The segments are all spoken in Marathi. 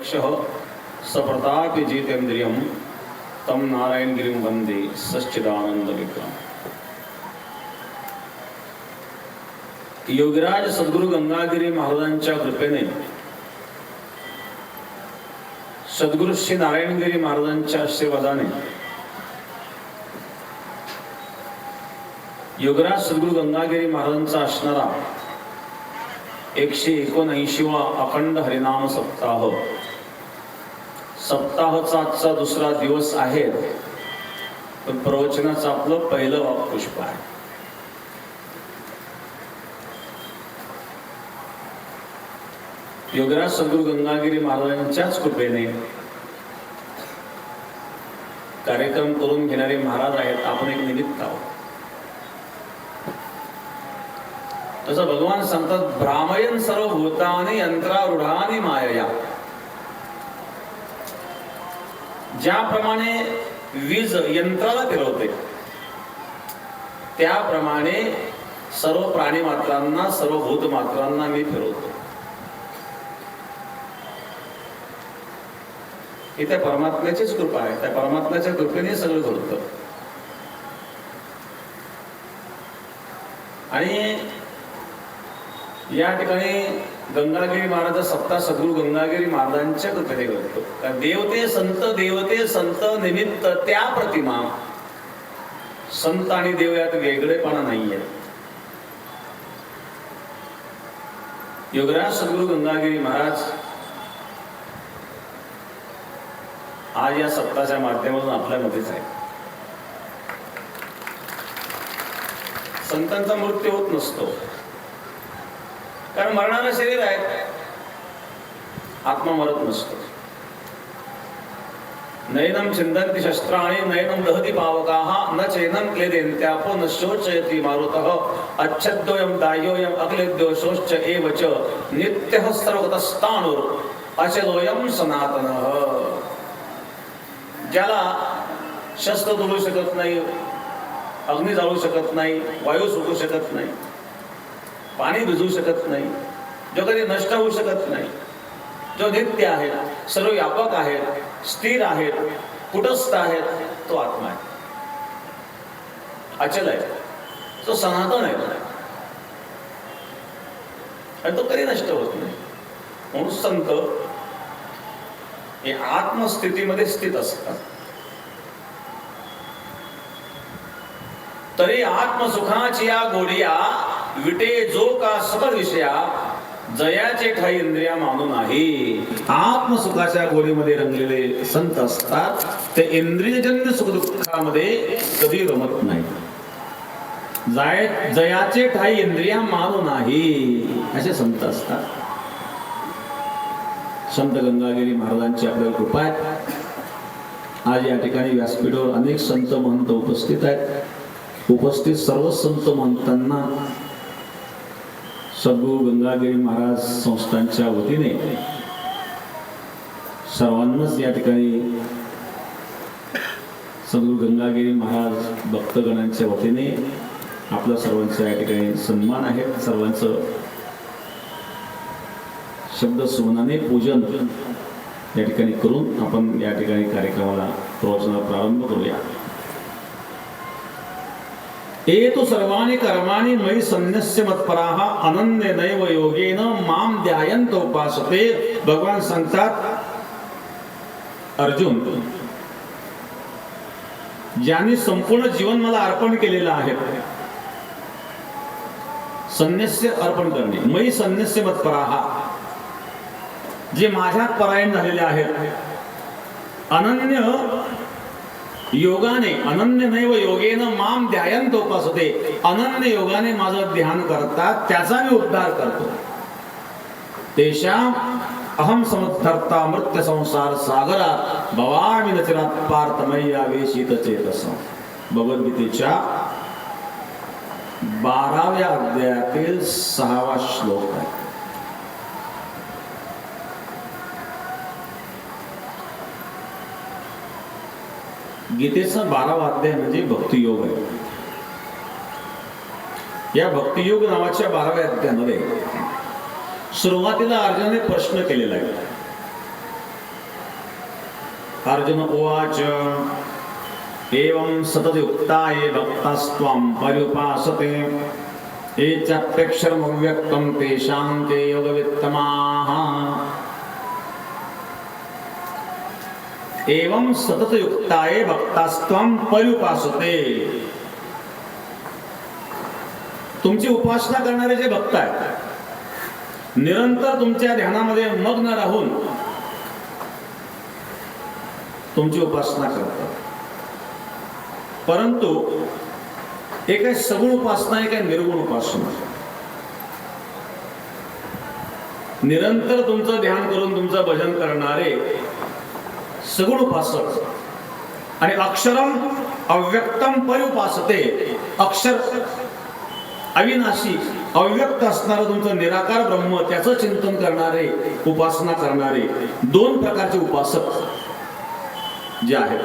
दक्षः सप्रतापि जितेन्द्रियं तम नारायणगिरिं वंदे सच्चिदानंद विक्रम। योगीराज सद्गुरु गंगागिरी महाराजांच्या कृपेने सद्गुरु श्री नारायणगिरी महाराजांच्या आशीर्वादाने योगीराज सद्गुरु गंगागिरी महाराजांचा असणारा 179वा अखंड हरिनाम सप्ताह, सप्ताहाचा आजचा दुसरा दिवस आहे, पण प्रवचनाचं आपलं पहिलं वाक्पुष्प आहे। योगीराज सद्गुरु गंगागिरी महाराजांच्याच कृपेने कार्यक्रम करून घेणारे महाराज आहेत, आपण एक निमित्त आहोत। तसं भगवान सांगतात, भ्रामयन सर्व भूतानि यंत्रारूढानि मायया। ज्याप्रमाणे वीज यंत्राला फिरवते त्याप्रमाणे सर्व प्राणी मात्रांना, सर्व भूत मात्रांना मी फिरवतो। ही त्या परमात्म्याचीच कृपा आहे, त्या परमात्म्याच्या कृपेने सगळं घडतं। आणि या ठिकाणी गंगागिरी महाराज सप्ताह सद्गुरु गंगागिरी महाराजांच्या कृपेने घडतो। देवते संत निमित्त त्या प्रतिमा, संत आणि देव यात वेगळेपणा नाहीये। योगीराज सद्गुरु गंगागिरी महाराज आज या सप्ताहाच्या माध्यमातून आपल्यामध्येच आहे। संतांचा मृत्यू होत नसतो, कारण मरणारं शरीर आहे, आत्मा मरत नसतो। नयनम छिंदन्ति शस्त्राणि नयनम दहति पावकाः न चैनं क्लेदेन्त्यापो न शोचयति मारुतः अच्छद्योयं दाह्योयं अक्लेद्यो शोश्च एव च नित्यः सर्वगतस्ताणुर् अचलोयं सनातनः। ज्याला शस्त्र तोडू शकत नाही, अग्नी जाळू शकत नाही, वायू सुटू शकत नाही, पाणी भिजू शकत नाही, जो कधी नष्ट होऊ शकत नाही, जो नित्य आहे, सर्व व्यापक आहे, स्थिर आहे, कुटस्थ आहे, तो आत्मा आहे, अचल आहे, तो सनातन आहे आणि तो कधी नष्ट होत नाही। म्हणून संत हे आत्मस्थितीमध्ये स्थित असतात। तरी आत्मसुखाची या गोडिया विटे जो का सकळ विषया जयाचे ठाई इंद्रिया मानू नाही। आत्मसुखाच्या गोडीमध्ये रंगलेले संत असतात, ते इंद्रियजन्य सुख दुःखामध्ये कधी रमत नाही। जयाचे ठाई इंद्रिया मानू नाही असे संत असतात। संत गंगागिरी महाराजांची आपल्याला कृपा आहे। आज या ठिकाणी व्यासपीठावर अनेक संत महंत उपस्थित आहेत। उपस्थित सर्व संत महंतांना सद्गुरु गंगागिरी महाराज संस्थांच्या वतीने सर्वांनाच या ठिकाणी सद्गुरु गंगागिरी महाराज भक्तगणांच्या वतीने आपल्या सर्वांचा या ठिकाणी सन्मान आहे। सर्वांचं शब्द सुमनाने पूजन या ठिकाणी करून आपण या ठिकाणी कार्यक्रमाला प्रवचनाला प्रारंभ करूया। एतु सर्वाणि कर्माणि मयि सन्न्यस्य मत्पराः अनन्य नैव योगेन माम ध्यायन्त उपासते। भगवान सांगतात, अर्जुन, ज्यांनी संपूर्ण जीवन मला अर्पण केलेलं आहे, सन्न्यस्य अर्पण करणे, मयि सन्न्यस्य मत्पराः, जे माझ्यात परायण झालेले आहेत, अनन्य योगाने, अनन्य नैव योगेन माम ध्यायन्त उपासते, अनन्य योगाने माझं ध्यान करतात, त्याचा मी उद्धार करतो। तेषां अहम समुद्धर्ता मृत्य संसार सागरा भवामि न चिरात् पार्थ मय्या वेशित चेतसं। भगवद्गीतेच्या 12व्या अध्यायातील 6वा श्लोक आहे। गीतेचा 12वा अध्याय म्हणजे भक्तियोग आहे। या भक्तियोग नावाच्या 12व्या अध्यायामध्ये सुरुवातीला अर्जुनाने प्रश्न केलेला आहे अर्जुन उवाच एवं सततयुक्ताये भक्तास्त्वां पर्युपासते ये चाप्यक्षरमव्यक्तं तेषां ते योगवित्तमाः। एवं सततयुक्ताये भक्तास्त्वां पर्युपासते। तुमची उपासना करणारे जे भक्त आहेत, निरंतर तुमच्या ध्यानामध्ये मग्न राहून तुमची उपासना करतात, परंतु एक आहे सगुण उपासना, एक आहे निर्गुण उपासना। निरंतर तुमचं ध्यान करून तुमचं भजन करणारे सगुण उपासक आणि अक्षरम अव्यक्तम पर्युपासते, अक्षर अविनाशी अव्यक्त असणारं तुमचं निराकार ब्रह्म त्याचं चिंतन करणारे, उपासना करणारे दोन प्रकारचे उपासक जे आहेत,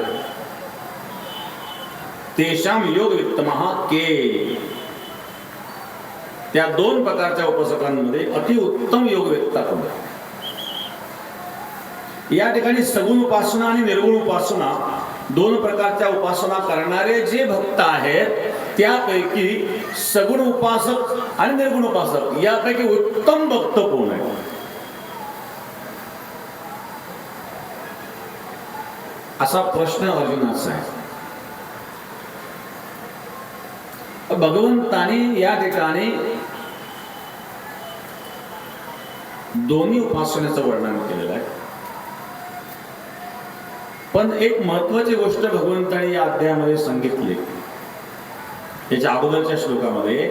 तेषाम योगवित्तमः के, त्या दोन प्रकारच्या उपासकांमध्ये अतिउत्तम योगवित्ता कोण? या ठिकाणी सगुण उपासना आणि निर्गुण उपासना दोन प्रकारच्या उपासना करणारे जे भक्त आहेत, त्यापैकी सगुण उपासक आणि निर्गुण उपासक यापैकी उत्तम भक्त कोण आहे? असा प्रश्न अर्जुनाचा आहे। भगवंतानी या ठिकाणी दोन्ही उपासनेचं वर्णन केलेलं आहे, पण एक महत्वाची गोष्ट भगवंतानी या अध्यायामध्ये सांगितली याच्या अगोदरच्या श्लोकामध्ये,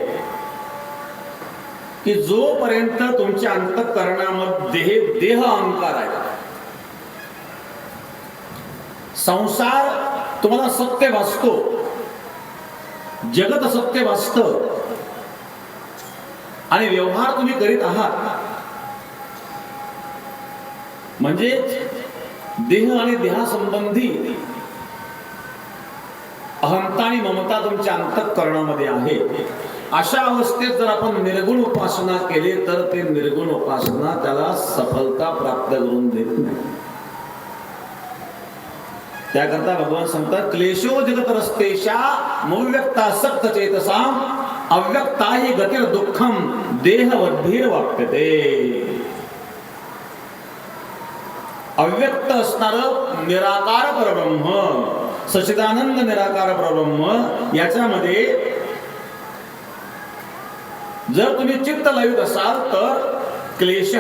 की जोपर्यंत तुमच्या अंतःकरणामध्ये देह अहंकार आहे, संसार तुम्हाला सत्य भासतो, जगत सत्य भासतं आणि व्यवहार तुम्ही करीत आहात, म्हणजे देह आणि देहासंबंधी अहंता आणि ममता तुमच्या अंतःकरणामध्ये आहे, अशा अवस्थेत जर आपण निर्गुण उपासना केली तर ते निर्गुण उपासना त्याला सफलता प्राप्त करून देत नाही। त्याकरता भगवान सांगतात, क्लेशो जगत रस्तेशा मौव्यक्ता सक्त चेतसाम अव्यक्ता हि गतिर दुःखम देहवद्भीर वाप्यते। अव्यक्त असणार निराकार परब्रह्म, सच्चिदानंद निराकार परब्रह्म, याच्यामध्ये जर तुम्ही चित्त लावित असाल तर क्लेश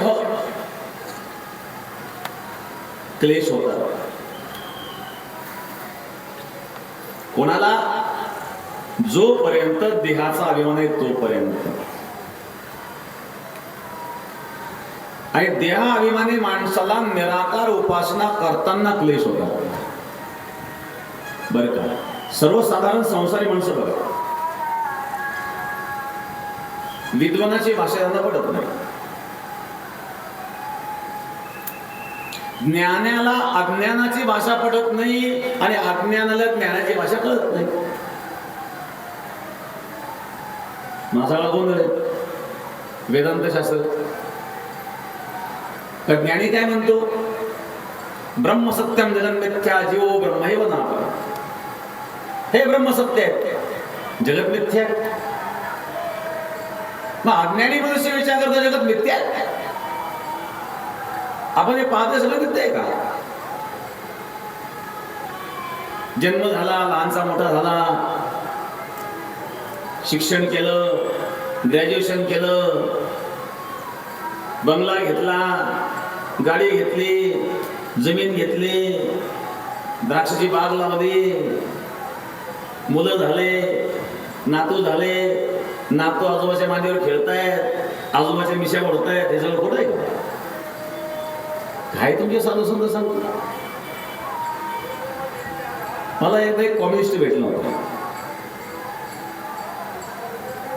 होतात। कोणाला? जोपर्यंत देहाचा अभिमान आहे तोपर्यंत, आणि देहाभिमानी माणसाला निराकार उपासना करताना क्लेश होतात बरं का। सर्वसाधारण संसारी माणसं बघा, विद्वानाची भाषा त्यांना पडत नाही, ज्ञानाला अज्ञानाची भाषा पडत नाही, आणि अज्ञानाला ज्ञानाची भाषा कळत नाही। माझा गोंधळ आहे वेदांत शास्त्र। तर ज्ञानी काय म्हणतो? ब्रह्म सत्यम जगन मिथ्या जीवो ब्रह्मैव नापरः। हे ब्रह्म सत्य आहे, जगत मिथ्या आहे। मग अज्ञानी मनुष्य विचार करतो जगत मिथ्या आहे, आपण हे पाहतो सगळं मिथ्या आहे का? जन्म झाला, लहानचा मोठा झाला, शिक्षण केलं, ग्रॅज्युएशन केलं, बंगला घेतला, गाडी घेतली, जमीन घेतली, द्राक्षाची बाग लावली, मुलं झाले, नातू झाले, नातू आजोबाच्या मांडीवर खेळतायत, आजोबाच्या मिशा ओढतायत, हे सगळं खोटं आहे का? काय तुमचे साधू संत सांगतो? मला एक कम्युनिस्ट भेटला होता,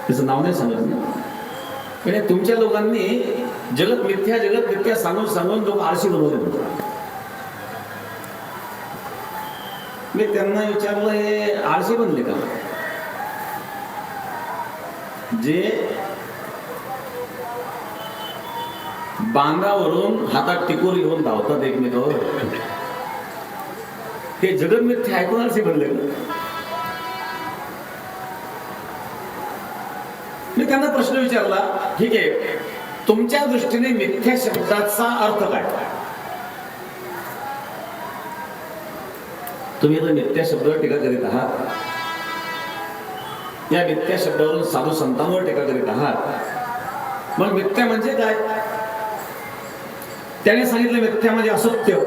त्याचं नाव नाही सांगत ना, पण तुमच्या लोकांनी जगत मिथ्या सांगून सांगून लोक आळशी बनवले। मी त्यांना विचारलं, हे आळशी बनले का? जे बांधावरून हातात टिकोर घेऊन धावतात एकमेकावर, हे जगत मिथ्या ऐकूनच हे म्हणले. मी त्यांना प्रश्न विचारला, ठीक आहे, तुमच्या दृष्टीने मिथ्या शब्दाचा अर्थ काय? तुम्ही आता मिथ्या शब्दावर टीका करीत आहात, या मिथ्या शब्दावरून साधू संतांवर टीका करीत आहात. मग मिथ्या म्हणजे काय? त्याने सांगितलं मिथ्या म्हणजे असत्य.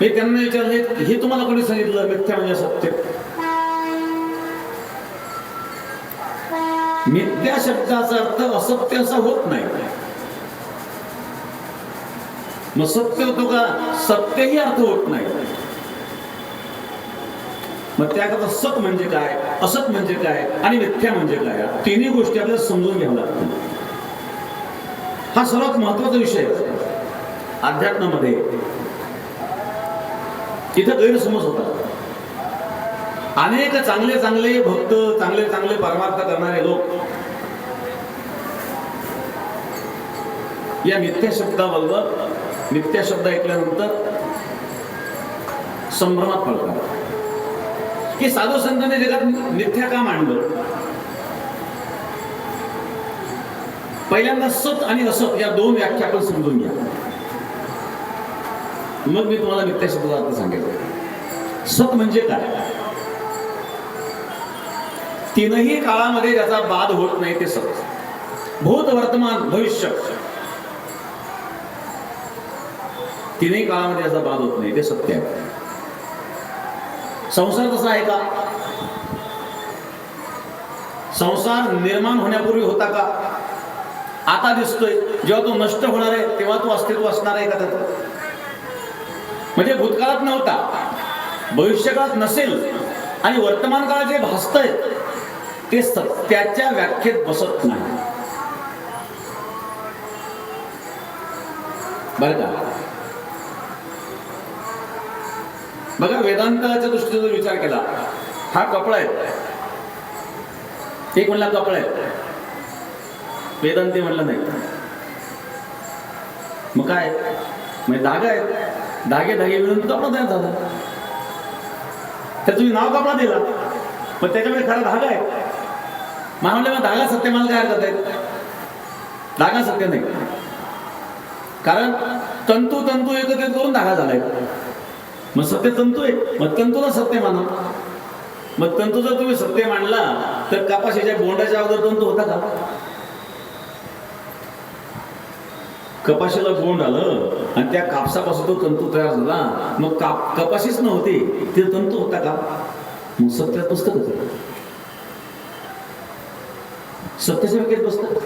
मी त्यांना विचारले, हे तुम्हाला कोणी सांगितलं मिथ्या म्हणजे असत्य? मिथ्या शब्दाचा अर्थ असत्य असा होत नाही. मग सत्य होतो का? सत्यही अर्थ होत नाही. मग त्याकरता सत म्हणजे काय, असत म्हणजे काय आणि मिथ्या म्हणजे काय, तिन्ही गोष्टी आपल्याला समजून घ्याव्या लागतील. हा सर्वात महत्वाचा विषय अध्यात्मामध्ये. इथं गैरसमज होता. अनेक चांगले चांगले भक्त, चांगले चांगले परमार्थ करणारे लोक या मिथ्या शब्दाबरोबर, मिथ्या शब्द ऐकल्यानंतर संभ्रमात पडतात की साधू संतांनी जगात मिथ्या का मांडलं. पहिल्यांदा सत आणि असत या दोन व्याख्या आपण समजून घ्या, मग मी तुम्हाला मिथ्या शब्दाचा अर्थ सांगेल. सत म्हणजे काय? तीनही काळामध्ये ज्याचा बाध होत नाही ते सत. भूत, वर्तमान, भविष्य, तीनही काळामध्ये ज्याचा बाध होत नाही ते सत्य आहे. संसार तसा आहे का? संसार निर्माण होण्यापूर्वी होता का? आता दिसतोय. जेव्हा तो नष्ट होणार आहे तेव्हा तो अस्तित्व असणार आहे का त्याचं? म्हणजे भूतकाळात नव्हता, भविष्यकाळात नसेल, आणि वर्तमान काळात जे भासतंय ते सत्याच्या व्याख्येत बसत नाही. बरं का? बघा, वेदांताच्या दृष्टीने जर विचार केला, हा कपडा आहे, एक म्हणला कपडा आहे, वेदांती म्हणलं नाही. मग काय? म्हणजे धागा आहे, धागे धागे मिळून कपडा तयार झाला. तर तुम्ही नाव कपडा दिला, पण त्याच्यामध्ये खरा धागा आहे. म्हणले मग धागा सत्य मला काय हरकत आहे? धागा सत्य नाही, कारण तंतू तंतू एकत्रित करून धागा झालाय. मग सत्य तंतू आहे, मग तंतूला सत्य माना. मग तंतू जर तुम्ही सत्य मांडला तर कपाशीच्या बोंडाच्या अगोदर तंतू होता का? कपाशीला बोंड आलं आणि त्या कापसापासून तो तंतू तयार झाला, मग कपाशीच नव्हती, ते तंतू होता का? मग सत्यात पुस्तक होतं, सत्याच्या व्याख्येत बसतं.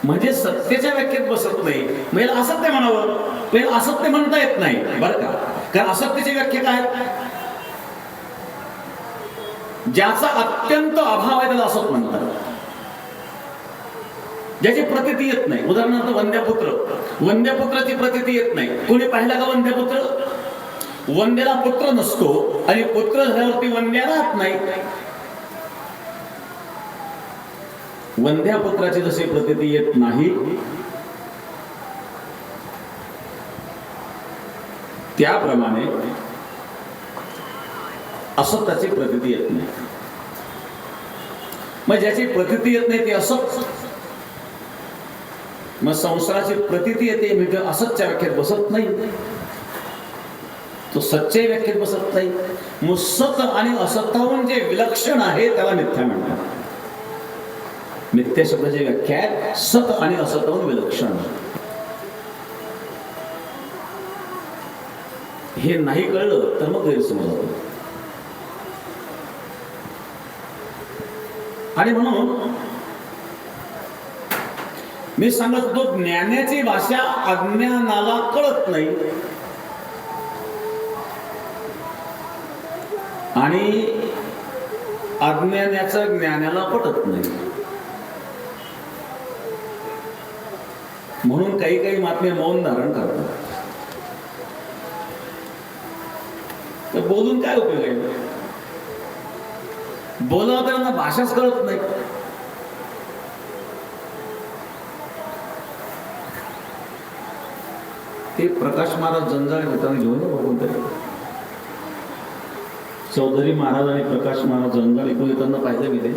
म्हणजे सत्याच्या व्याख्येत बसत नाही. म्हणजे असत्य म्हणावं, म्हणजे असत्य म्हणता येत नाही. बरं का? कारण असत्याची व्याख्या काय? ज्याचा अत्यंत अभाव आहे त्याला असत म्हणतात, ज्याची प्रतीती येत नाही. उदाहरणार्थ वंद्यपुत्र, वंद्यपुत्राची प्रतीती येत नाही. कोणी पाहिला का वंद्यपुत्र? वंद्याला पुत्र नसतो आणि पुत्र झाल्यावरती वंद्या राहत नाही. वंद्यापुत्राची जशी प्रतीती येत नाही, त्याप्रमाणे असत्याची प्रतीती येत नाही. मग ज्याची प्रतीती येत नाही ते असत. मग संसाराची प्रतीती येते म्हणजे असतच्या व्याख्येत बसत नाही, तो सच्च्या व्याख्येत बसत नाही. मग सत आणि असत्ताहून जे विलक्षण आहे त्याला मिथ्या म्हणतात. मिथ्या शब्दाची व्याख्या सत आणि असत्ताहून विलक्षण. हे नाही कळलं तर मग गैरसमज होतो. आणि म्हणून मी सांगत होतो, ज्ञानाची भाषा अज्ञानाला कळत नाही आणि अज्ञानाचं ज्ञानाला पटत नाही. म्हणून काही काही महात्मे मौन धारण करतात. तर बोलून काय उपयोग आहे? बोलावं त्यांना भाषाच कळत नाही. ते प्रकाश महाराज जंजाळ घेताना घेऊन या बघून तरी. चौधरी महाराज आणि प्रकाश महाराज जंजाळ इकडून येताना पाहिलं मी ते.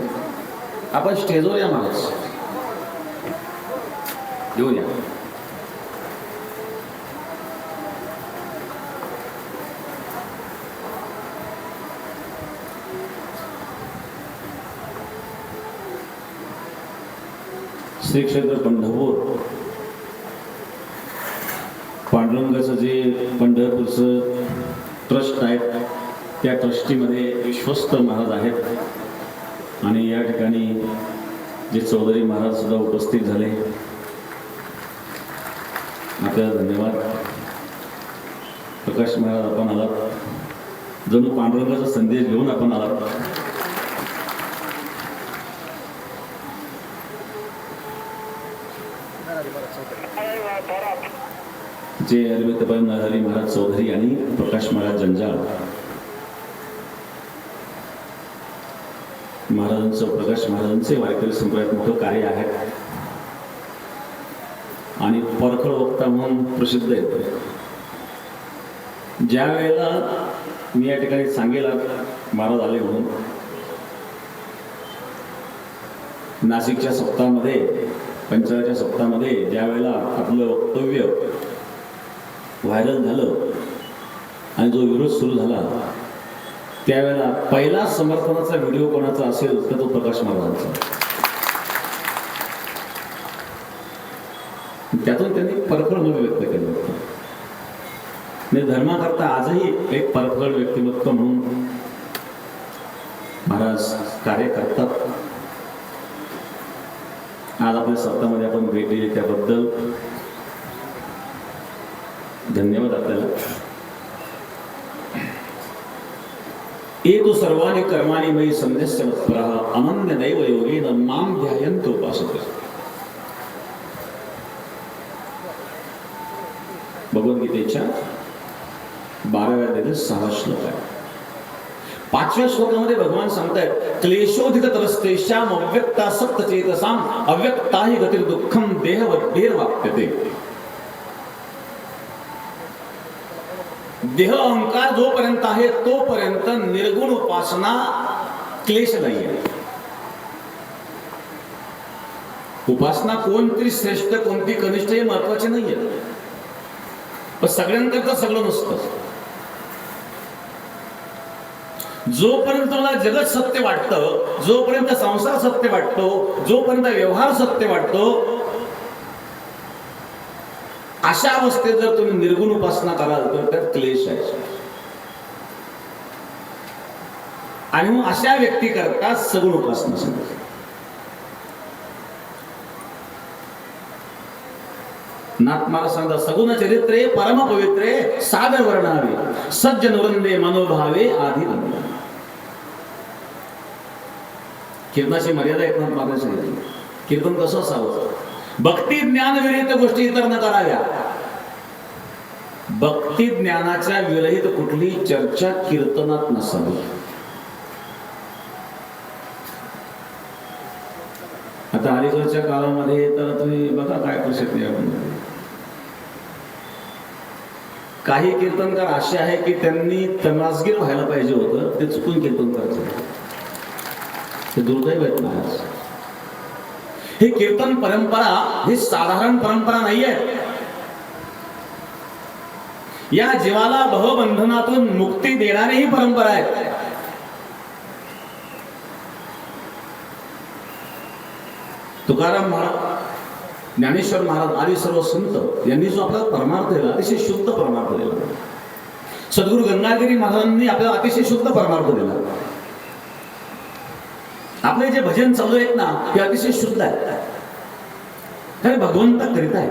आपण स्टेजवर या महाराज, घेऊन या. श्री क्षेत्र पंढरपूर पांडुरंगाचं जे पंढरपूरचं ट्रस्ट आहे त्या ट्रस्टीमध्ये विश्वस्त महाराज आहेत आणि या ठिकाणी जे चौधरी महाराज सुद्धा उपस्थित झाले. आपल्याला धन्यवाद. प्रकाश महाराज आपण आलात, जणू पांडुरंगाचा संदेश घेऊन आपण आलात. जे अरविंदबाई नरहरी महाराज चौधरी आणि प्रकाश महाराज जंजाळ महाराजांचं, प्रकाश महाराजांचे वारकरी संप्रदायात मोठं कार्य आहे आणि परखड वक्ता म्हणून प्रसिद्ध आहेत. ज्या वेळेला मी या ठिकाणी सांगेल महाराज आले म्हणून, नाशिकच्या सप्ताहामध्ये, पंचाळच्या सप्ताहामध्ये ज्या वेळेला आपलं वक्तव्य व्हायरल झालं आणि जो विरोध सुरू झाला त्यावेळेला पहिला समर्थनाचा व्हिडिओ कोणाचा असेल तर तो प्रकाश महाराजांचा. त्यातून त्यांनी परखड मत व्यक्त केलं होतं. धर्माकरता आजही एक परखड व्यक्तिमत्व म्हणून महाराज कार्य करतात. आज आपल्या सप्ताहामध्ये आपण भेट दिली त्याबद्दल धन्यवाद आपल्याला. एतु सर्वाणि कर्माणि मयि सन्न्यस्य मत्परः अनन्य दैव योगेन मां ध्यायन्तो उपासते. भगवद्गीतेच्या 12व्या अध्यायातील 6 श्लोक आहे. 5व्या श्लोकामध्ये भगवान सांगतायत क्लेशोधिक तरस्तेषाम अव्यक्तासक्त चेतसाम अव्यक्ता हि गतिर् दुःखम देहवद्भिर्वाप्यते. देह अहंकार जोपर्यंत आहे तोपर्यंत निर्गुण उपासना क्लेश नाही आहे. उपासना कोणती श्रेष्ठ कोणती कनिष्ठ हे महत्वाचे नाहीये, पण सगळ्यांकरता सगळं नसतं. जोपर्यंत मला जगत सत्य वाटतं, जोपर्यंत संसार सत्य वाटतो, जोपर्यंत व्यवहार सत्य वाटतो, अशा अवस्थेत जर तुम्ही निर्गुण उपासना कराल तर त्यात क्लेश आहे. आणि मग अशा व्यक्ती करता सगुण उपासना सांगतात. नाथ महाराज सांगतात सगुण चरित्रे परम पवित्रे सादर वर्णावे सज्जन वृंदे मनोभावे आधी. कीर्तनाची मर्यादा एकनाथ महाराज सांगितली. कीर्तन कसं असावं? भक्ती ज्ञान विरहित गोष्टी इतर न कराव्या. भक्ती ज्ञानाच्या विरहित कुठलीही चर्चा कीर्तनात नसावी. आता अलीकडच्या काळामध्ये तर तुम्ही बघा काय परिस्थिती आहे. काही कीर्तनकार असे आहे की त्यांनी तमासगीर व्हायला पाहिजे होतं, ते चुकून कीर्तन करायचं. ते दुर्दैव आहेत महाराज. ही कीर्तन परंपरा ही साधारण परंपरा नाहीये. या जीवाला भवबंधनातून मुक्ती देणारी ही परंपरा आहे. तुकाराम महाराज, ज्ञानेश्वर महाराज आदी सर्व संत यांनी जो आपल्याला परमार्थ दिला अतिशय शुद्ध परमार्थ दिला. सद्गुरू गंगागिरी महाराजांनी आपल्याला अतिशय शुद्ध परमार्थ दिला. आपले जे भजन चालू आहेत ना ते अतिशय शुद्ध आहे, हे भगवंता करीत आहे.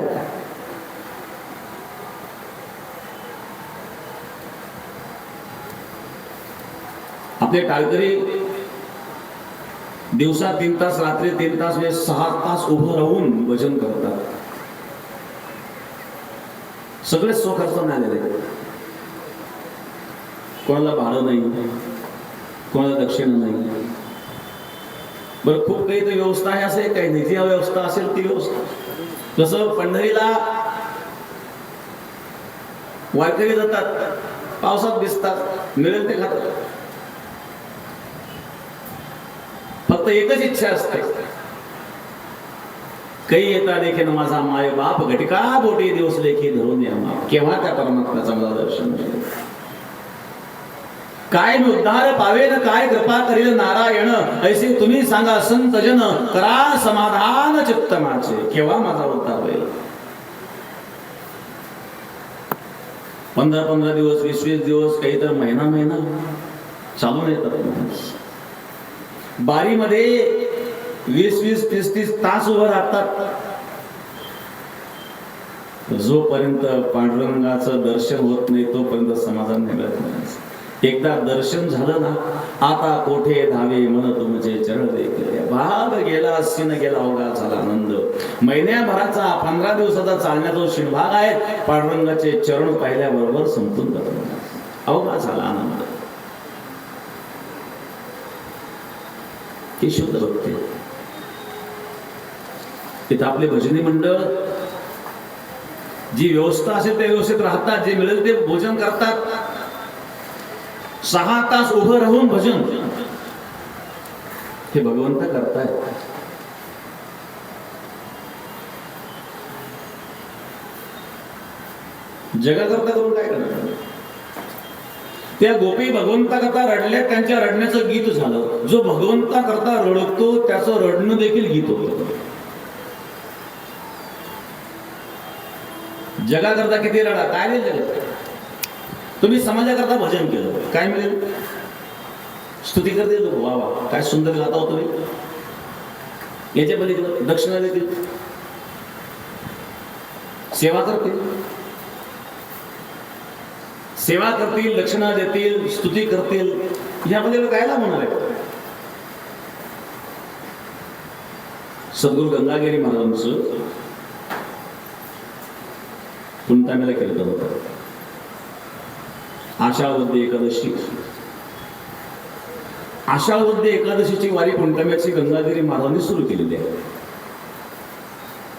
आपले टाळकरी दिवसा 3 तास, रात्री 3 तास, 6 तास उभं राहून भजन करतात. सगळे स्वखर्च मिळालेले. कोणाला भाडं नाही, कोणाला दक्षिणा नाही. बरं खूप काही तर व्यवस्था आहे, असे काही निधी व्यवस्था असेल ती व्यवस्था. जसं पंढरीला वारकरी जातात, पावसात भिजतात, मिळेल ते खातात. फक्त एकच इच्छा असते, काही येता देखील माझा माय बाप घटिका बोटी दिवस लेखी धरून या. केव्हा त्या परमात्म्याचं मला दर्शन मिळेल, काय मी उद्धार पावेन, काय कृपा करील नारायण, ऐसे तुम्ही सांगा संत जन, करा समाधान चित्त माझे. केव्हा माझा उद्धार होईल? 15-15 दिवस, 20-20 दिवस, काही तर महिना चालून येतात. बारीमध्ये 20-20, 30-30 तास उभं राहतात. जोपर्यंत पांडुरंगाचं दर्शन होत नाही तोपर्यंत समाधान मिळत नाही. एकदा दर्शन झालं ना, आता कोठे धावे मन तुमचे चरण देखील. भाग गेला असीन गेला, अवघा झाला आनंद. महिन्याभराचा 15 दिवसाचा चालण्याचा शिणभाग आहे, पांडुरंगाचे चरण पाहिल्याबरोबर संपून जातात. अवघा झाला आनंद. ही शुद्ध भक्ती. तिथं आपले भजनी मंडळ जी व्यवस्था असेल त्या व्यवस्थित राहतात, जे मिळेल ते भोजन करतात. 6 तास उभं राहून भजन हे भगवंत करतायत. जगाकरता करून काय करणार? त्या गोपी भगवंता करता रडल्या, त्यांच्या रडण्याचं गीत झालं. जो भगवंता करता रडतो त्याचं रडणं देखील गीत होतं. जगाकरता किती रडा, काय नाही जगत. तुम्ही समाजाकरता भजन केलं, काय मिळेल? स्तुती करते लोक, वा वा काय सुंदर गाता हो तुम्ही. याच्या पलीकडे दक्षिणा देतील, सेवा करतील, सेवा करतील, दक्षिणा देतील, स्तुती करतील. यामध्ये काय लाभ होणार आहे? सद्गुरू गंगागिरी महाराजांचं पुणतामेला कीर्तन होतं. आषाढ एकादशी, आषाढ एकादशीची वारी पुणतांब्याची गंगागिरी महाराजांनी सुरू केलेली आहे.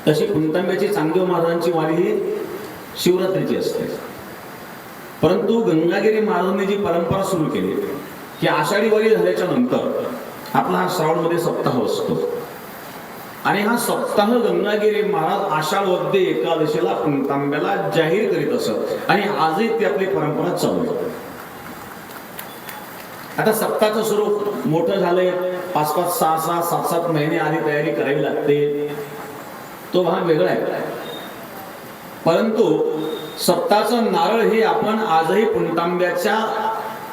तशी पुणतांब्याची चांगदेव महाराजांची वारी ही शिवरात्रीची असते. परंतु गंगागिरी महाराजांनी जी परंपरा सुरू केली की आषाढी वारी झाल्याच्या नंतर आपला हा श्रावणमध्ये सप्ताह असतो आणि हा सप्ताह गंगागिरी महाराज आषाढ एकादशीला पुणतांब्याला जाहीर करीत असत आणि आजही ती आपली परंपरा चालू आहे. आता सप्ताहाचं स्वरूप मोठं झालंय, 5-5, 6-6, 7-7 महिने आधी तयारी करावी लागते, तो भाग वेगळा आहे. परंतु सप्ताहाचं नारळ हे आपण आजही पुणतांब्याच्या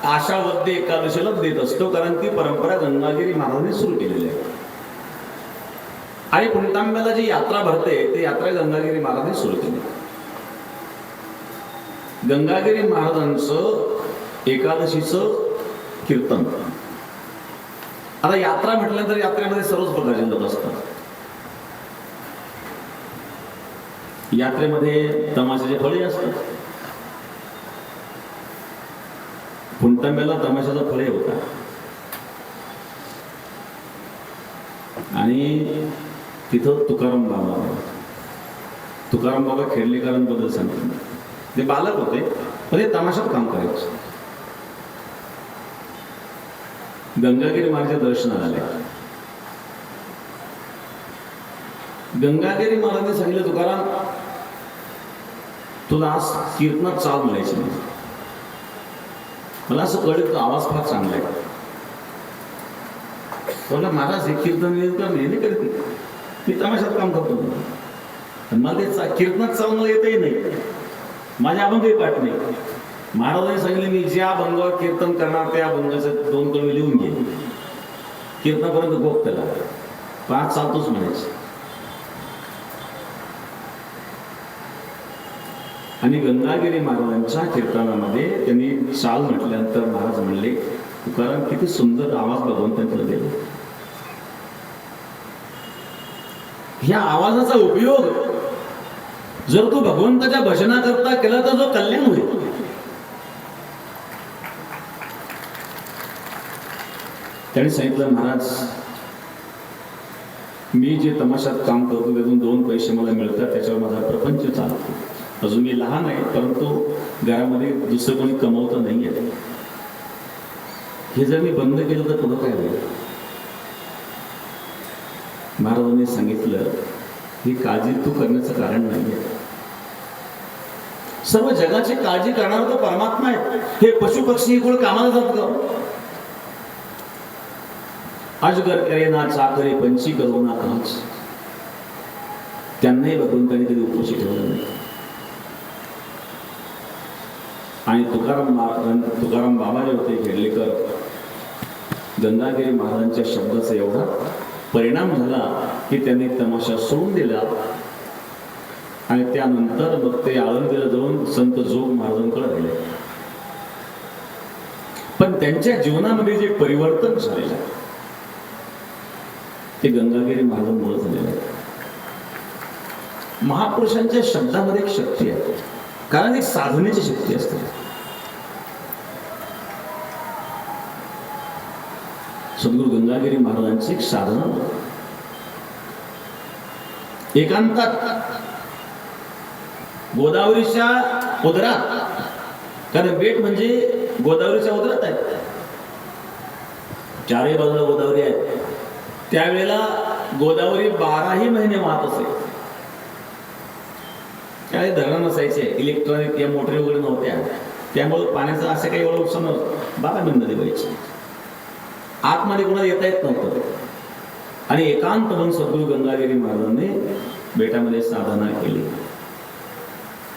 आषाढ एकादशीला देत असतो, कारण ती परंपरा गंगागिरी महाराजांनी सुरू केलेली आहे. आणि पुणतांब्याला जी यात्रा भरते ती यात्रा गंगागिरी महाराजांनी सुरू केली. गंगागिरी महाराजांचं एकादशीचं कीर्तन. आता यात्रा म्हटल्यानंतर यात्रेमध्ये सर्वच प्रकारचे लोक असतात. यात्रेमध्ये तमाशाचे फळे असतात. पुणतांब्याला तमाशाचा फळे होता आणि तिथं तुकाराम बाबा खेडलेकरांबद्दल सांगितलं. ते बालक होते पण ते तमाशात काम करायचे. गंगागिरी महाराजांच्या दर्शनाला आले. गंगागिरी महाराजांनी सांगितलं, तुकाराम तुला आज कीर्तनात चाल म्हणायची नाही. मला असं कळलं आवाज फार चांगला आहे. मला महाराज हे कीर्तन नेहमी करत नाही, मी तमाशात काम करतो. मला ते कीर्तनात चालणं येतही नाही, माझ्या अभंगही पाठ नाही. महाराजांनी सांगितले, मी ज्या अभंगावर कीर्तन करणार त्या अभंगाचे 2 कळवे लिहून घे, कीर्तनापर्यंत गोप त्याला 5 चालतोच म्हणायचं. आणि गंगागिरी महाराजांच्या कीर्तनामध्ये त्यांनी चाल म्हटल्यानंतर महाराज म्हणले, तुकाराम किती सुंदर आवाज भगवंतांकडे दिला. ह्या आवाजाचा उपयोग जर तू भगवंताच्या भजनाकरता केला तर जो कल्याण होईल. त्यांनी सांगितलं, महाराज मी जे तमाशात काम करतो त्यातून 2 पैसे मला मिळतात, त्याच्यावर माझा प्रपंच चालतो. अजून मी लहान आहे, परंतु घरामध्ये दुसरं कोणी कमवतं नाही आहे. हे जर मी बंद केलं तर पुढं काय होईल? महाराजांनी सांगितलं ही काळजी तू करण्याचं कारण नाहीये. सर्व जगाची काळजी करणारा तो परमात्मा आहे. हे पशु पक्षी कोण कामाला जात का? अजगर करे ना चाकरे पंछी करू ना काच. त्यांनाही भगवंतांनी कधी उपोषी ठेवलं नाही. आणि तुकाराम बाबा जे होते खेडलेकर, गंगागिरी महाराजांच्या शब्दाचा एवढा परिणाम झाला की त्यांनी तमाशा सोडून दिला आणि त्यानंतर मग ते आळंदीला जाऊन संत जोग महाराजांकडे राहिले. पण त्यांच्या जीवनामध्ये जे परिवर्तन झालेलं आहे ते गंगागिरी महाराजांमुळे झालेलं आहे. महापुरुषांच्या शब्दामध्ये एक शक्ती आहे, कारण एक साधनेची शक्ती असते. सद्गुरू गंगागिरी महाराजांची एक साधना एकांतात गोदावरीच्या उदरात, कारण बेट म्हणजे गोदावरीच्या उदरात आहे, चारही बाजूला गोदावरी आहे. त्यावेळेला गोदावरी 12ही महिने वाहत असे. त्यावेळी धरण नसायचे, इलेक्ट्रॉनिक या मोटरी वगैरे नव्हत्या, त्यामुळे पाण्याचं असं काही एवढं नुकसान नव्हतं. 12 महिने नदी व्हायची. आतमध्ये कोणाला येता येत नव्हतं. आणि एकांत म्हणून सद्गुरू गंगागिरी महाराजांनी बेटामध्ये साधना केली.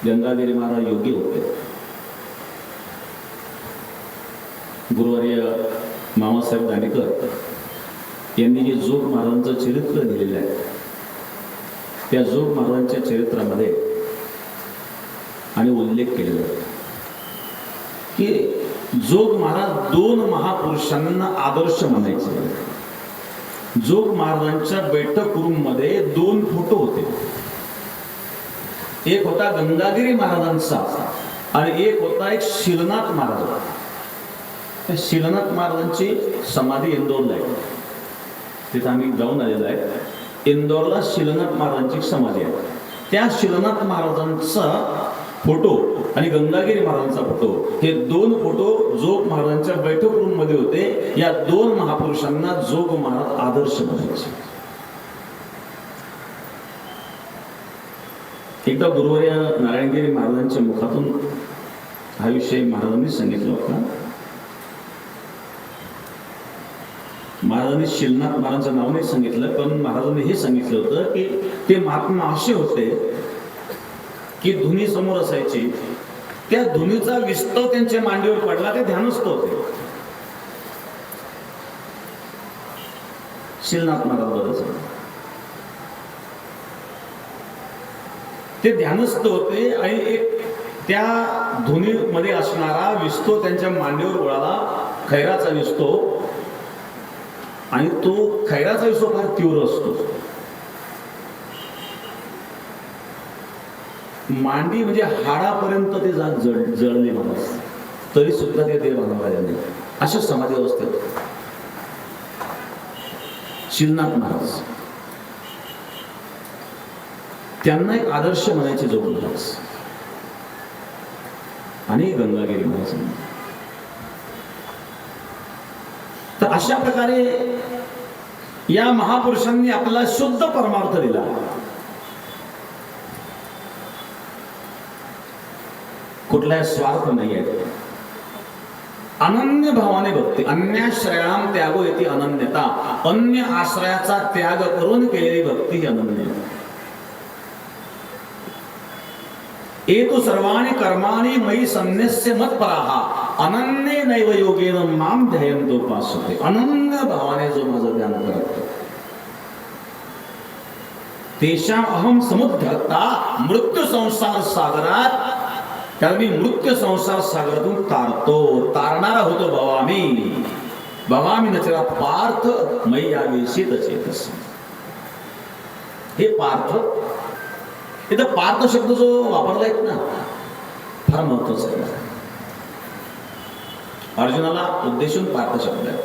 गंगागिरी महाराज योगी होते. गुरुवर्य मामासाहेब दांडेकर यांनी जे जोग महाराजांचं चरित्र लिहिलेलं आहे, त्या जोग महाराजांच्या चरित्रामध्ये आणि उल्लेख केलेला आहे की जोग महाराज 2 महापुरुषांना आदर्श मानायचे. जोग महाराजांच्या बैठक रूम मध्ये 2 फोटो होते. एक होता गंगागिरी महाराजांचा आणि एक होता एक शिलनाथ महाराज. शिलनाथ महाराजांची समाधी इंदोरला आहे, तिथे आम्ही जाऊन आलेलो आहे. इंदोरला शिलनाथ महाराजांची समाधी आहे. त्या शिलनाथ महाराजांचा फोटो आणि गंगागिरी महाराजांचा फोटो, हे 2 फोटो जोग महाराजांच्या बैठक रूम मध्ये होते. या 2 महापुरुषांना जोग महाराज आदर्श बनायचे. एकदा गुरुवर्य नारायणगिरी महाराजांच्या मुखातून हा विषय महाराजांनी सांगितला होता. महाराजांनी शिलनाथ महाराजांचं नाव नाही सांगितलं, पण महाराजांनी हे सांगितलं होतं की ते महात्मा असे होते की धुनी समोर असायची, त्या धुनीचा विस्तव त्यांच्या मांडीवर पडला, ते ध्यानस्थ होते. शिलनाथ महाराज ते ध्यानस्थ होते आणि एक त्या धुनीमध्ये असणारा विस्तव त्यांच्या मांडीवर ओळाला, खैराचा विस्तव. आणि तो खैराचा विस्तव फार तीव्र असतो. मांडी म्हणजे हाडापर्यंत ते जळले माणूस, तरी सुद्धा ते देव बनवला नाही. अशा समाधी अवस्थेत शिलनाथ महाराज, त्यांना एक आदर्श म्हणायचे जोग महाराज आणि गंगागिरी महाराज. तर अशा प्रकारे या महापुरुषांनी आपला शुद्ध परमार्थ दिला. कुठलाही स्वार्थ नाही आहे. अनन्य भावाने भक्ती, अन्याश्रयाम त्यागो येते अनन्यता. अन्य आश्रयाचा त्याग करून केलेली भक्ती ही अनन्य. एतु सर्वाणि कर्माणि मयि सन्न्यस्य मत्पराः अनन्ये नैव योगेन माम ध्यायन्तो उपासते. अनन्य भावाने जो माझं ध्यान करतो तेषां अहम समुद्धरता मृत्यू संसार सागरात. त्याला मी मृत्यू संसार सागरातून तारणारा होतो. भवामी नचरा पार्थ मय्या वेशित चेतस. हे पार्थ, इथं पार्थ शब्द जो वापरला आहेत ना, फार महत्वाचा आहे. अर्जुनाला उद्देशून पार्थ शब्द आहे.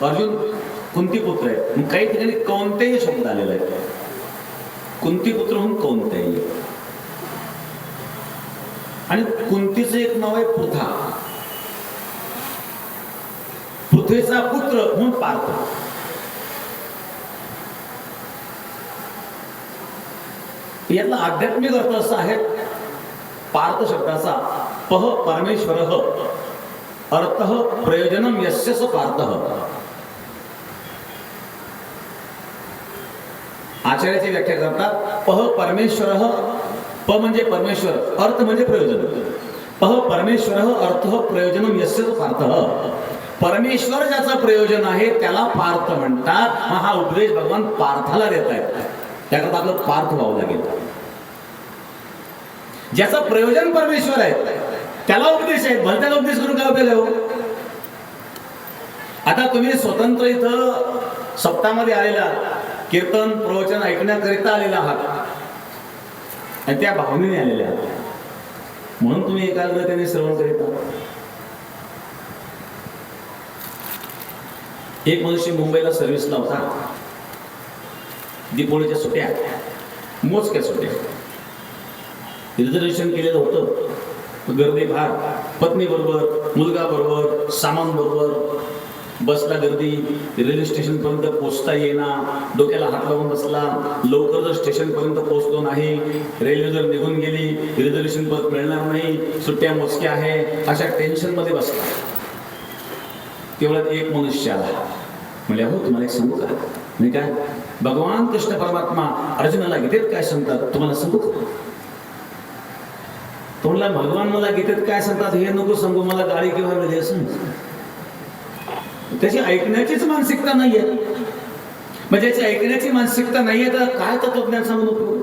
अर्जुन कुंती पुत्र आहे, काही ठिकाणी कोणतेही शब्द आलेले आहेत. कुंतीपुत्र म्हणून कौंतेय. आणि कुंतीचं एक नाव आहे पृथा. पृथ्वीचा पुत्र म्हणून पार्थ. यातला आध्यात्मिक अर्थ असा आहे, पार्थ शब्दाचा पह परमेश्वर अर्थ प्रयोजनम यस्य स पार्थ. आचार्याची व्याख्या करतात, पह परमेश्वर, प म्हणजे परमेश्वर, अर्थ म्हणजे प्रयोजन. पह परमेश्वर अर्थ प्रयोजनम यस्य स पार्थ. परमेश्वर ज्याचं प्रयोजन आहे त्याला पार्थ म्हणतात. हा उपदेश भगवान पार्थाला देत आहेत. त्याकरता आपलं पार्थ व्हावं लागेल. ज्याचं प्रयोजन परमेश्वर आहे त्याला उपदेश आहे. भलत्याला उपदेश करून काय उपयोग आहे हो? आता तुम्ही स्वतंत्र इथं सप्ताहामध्ये आलेला, कीर्तन प्रवचन ऐकण्याकरिता आलेला आहात आणि त्या भावनेने आलेल्या आहात म्हणून तुम्ही एकाग्रतेने श्रवण करीत आहात. एक मनुष्य मुंबईला सर्व्हिसला होता. दीपोळीच्या सुट्ट्या, मोजक्या सुट्ट्या, रिझर्वेशन केलेलं होतं. गर्दी फार, पत्नी बरोबर, मुलगा बरोबर, सामान बरोबर, बसला गर्दी, रेल्वे स्टेशन पर्यंत पोहोचता येईना, डोक्याला हात लावून बसला. लवकर जर स्टेशन पर्यंत पोहोचलो नाही, रेल्वे जर निघून गेली, रिझर्वेशन परत मिळणार नाही, सुट्ट्या मोजक्या आहे, अशा टेन्शन मध्ये बसला. तेवढ्यात एक मनुष्य आला. म्हणजे हो तुम्हाला एक सांगू का? नाही काय? भगवान कृष्ण परमात्मा अर्जुनाला गीतेत काय सांगतात तुम्हाला सांगू का? तो म्हणला भगवान मला गीतेत काय सांगतात हे नको सांगू, मला गाडी किंवा वेळ सांग. त्याची ऐकण्याचीच मानसिकता नाहीये. म्हणजे त्याची ऐकण्याची मानसिकता नाहीये तर काय तत्वज्ञान सांगू नको.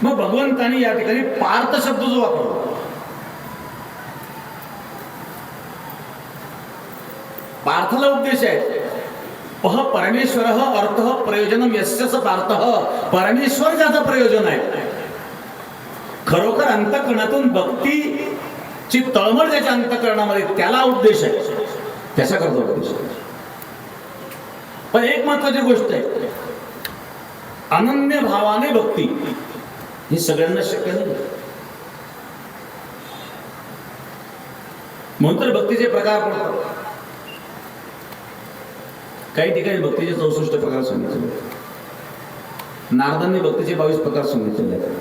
मग भगवंतानी या ठिकाणी पार्थ शब्द जो वापरला, पार्थला उपदेश आहे. पह परमेश्वर अर्थ प्रयोजनम यस्य स पार्थ. परमेश्वर ज्याचं प्रयोजन आहे, खरोखर अंतःकरणातून भक्तीची तळमळ ज्याच्या अंतःकरणामध्ये, त्याला उपदेश आहे, त्याच्याकरता उपदेश आहे. पण एक महत्वाची गोष्ट आहे, अनन्य भावाने भक्ती ही सगळ्यांना शक्य नाही. म्हणून तर भक्तीचे प्रकार पडतात. काही ठिकाणी भक्तीचे 64 प्रकार सांगितले. नारदांनी भक्तीचे 22 प्रकार सांगितलेले आहेत.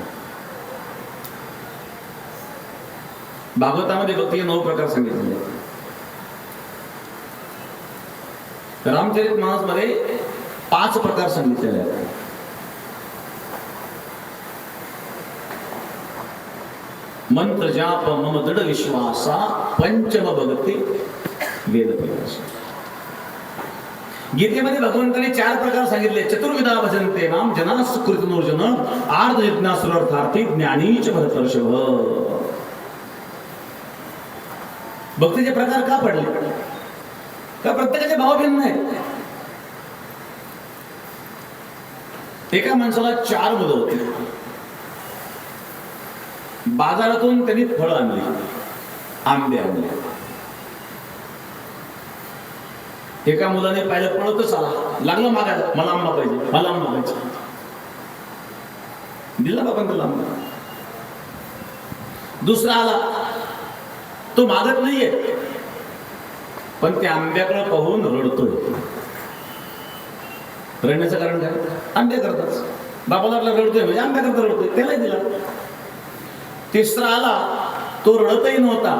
भागवतामध्ये भक्तीचे 9 प्रकार सांगितलेले आहेत. रामचरित मानस मध्ये 5 प्रकार सांगितलेले आहेत. मंत्र जाप मम दृढ विश्वासा पंचम भक्ती वेद प्रकाश. गीतेमध्ये भगवंताने 4 प्रकार सांगितले. चतुर्विधा भजन्ते माम जना सुकृतनोर्जुन आर्ध जिज्ञासुरार्थार्थी ज्ञानीच भरतर्षभ. भक्तीचे प्रकार का पडले? का प्रत्येकाचे भाव भिन्न आहेत. एका माणसाला 4 मुलं होती. बाजारातून त्यांनी फळं आणली, आंबे आणले. एका मुलाने पाहिलं, पळतच आला, लागला मागायला, मला आंबा पाहिजे, मला आंबा पाहिजे. दिला बाबा त्याला आंबा. दुसरा आला, तो मागत नाहीये पण त्या आंब्याकडे पाहून रडतोय. रडण्याचं कारण काय? आंब्या करताच. बाबाला आपला रडतोय म्हणजे आंब्या करता रडतोय, त्यालाही दिला. तिसरा आला, तो रडतही नव्हता,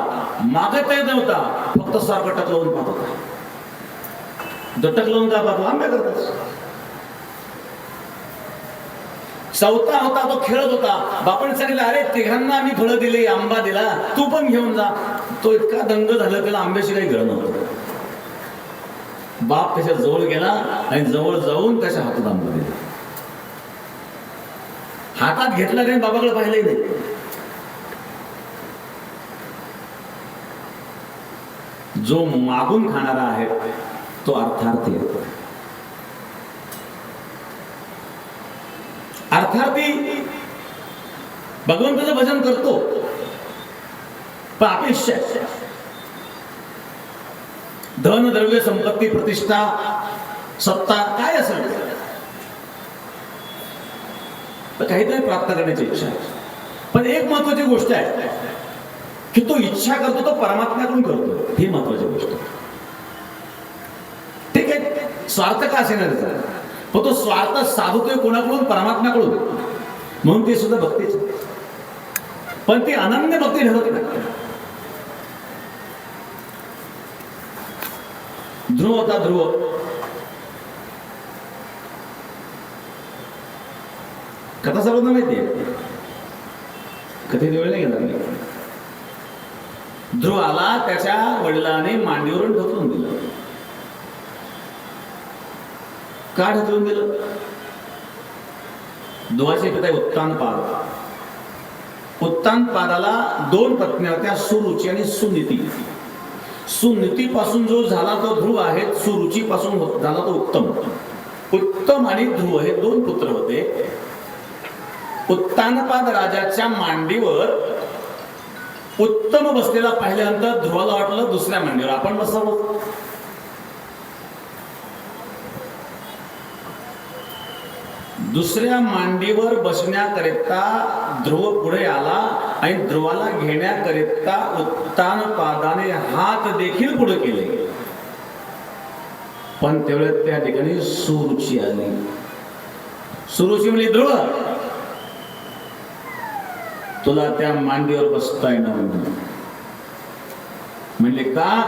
मागतही नव्हता, फक्त सारखं टक लावून पाहत होता. दटक लावून का पाहतो? आंब्या करताच. चौथा होता, तो खेळत होता. बापाने सांगितलं, अरे तिघांना आम्ही फळं दिली, आंबा दिला, तू पण घेऊन जा. तो इतका दंग झाला, त्याला आंब्याशी काही गळ नव्हतं. बाप त्याच्या जवळ गेला आणि जवळ जाऊन त्याच्या हातात आंबा दिला. हातात घेतला नाही, बाबाकडे पाहिलंही नाही. जो मागून खाणारा आहे तो अर्थार्थी आहे. अर्थार्थी भगवंताचं भजन करतो पण अपेक्षा, धन द्रव्य संपत्ती प्रतिष्ठा सत्ता काय असेल तर काहीतरी प्राप्त करण्याची इच्छा आहे. पण एक महत्वाची गोष्ट आहे की तो इच्छा करतो तो परमात्म्याकडून करतो, ही महत्वाची गोष्ट. ठीक आहे, स्वार्थ का असेल त्याचा, पण तो स्वार्थ साधतोय कोणाकडून? परमात्म्याकडून. म्हणून ते सुद्धा भक्तीच, पण ती अनन्य भक्ती ठरत नाही. ध्रुव होता, ध्रुव कथा सर्वांना माहितीये, कथेत वेळ नाही गेला नाही. ध्रुवाला त्याच्या वडिलांनी मांडीवरून ढकलून दिलं. का ढकलून दिलं? ध्रुवाचे पिता उत्तानपाद. उत्तानपादाला 2 पत्न्या होत्या, सुरुची आणि सुनीती. सुनीतीपासून जो झाला तो ध्रुव आहे, सुरुची पासून झाला तो उत्तम. उत्तम आणि ध्रुव हे 2 पुत्र होते. उत्तानपाद राजाच्या मांडीवर उत्तम बसलेला पाहिल्यानंतर ध्रुवाला वाटलं दुसऱ्या मांडीवर आपण बसावं. दुसऱ्या मांडीवर बसण्याकरिता ध्रुव पुढे आला आणि ध्रुवाला घेण्याकरिता उत्तानपादाने हात देखील पुढे केले. पण तेवढ्यात त्या ठिकाणी सुरुची आली. सुरुची म्हणली, ध्रुव तुला त्या मांडीवर बसता येणार नाही. म्हणले का?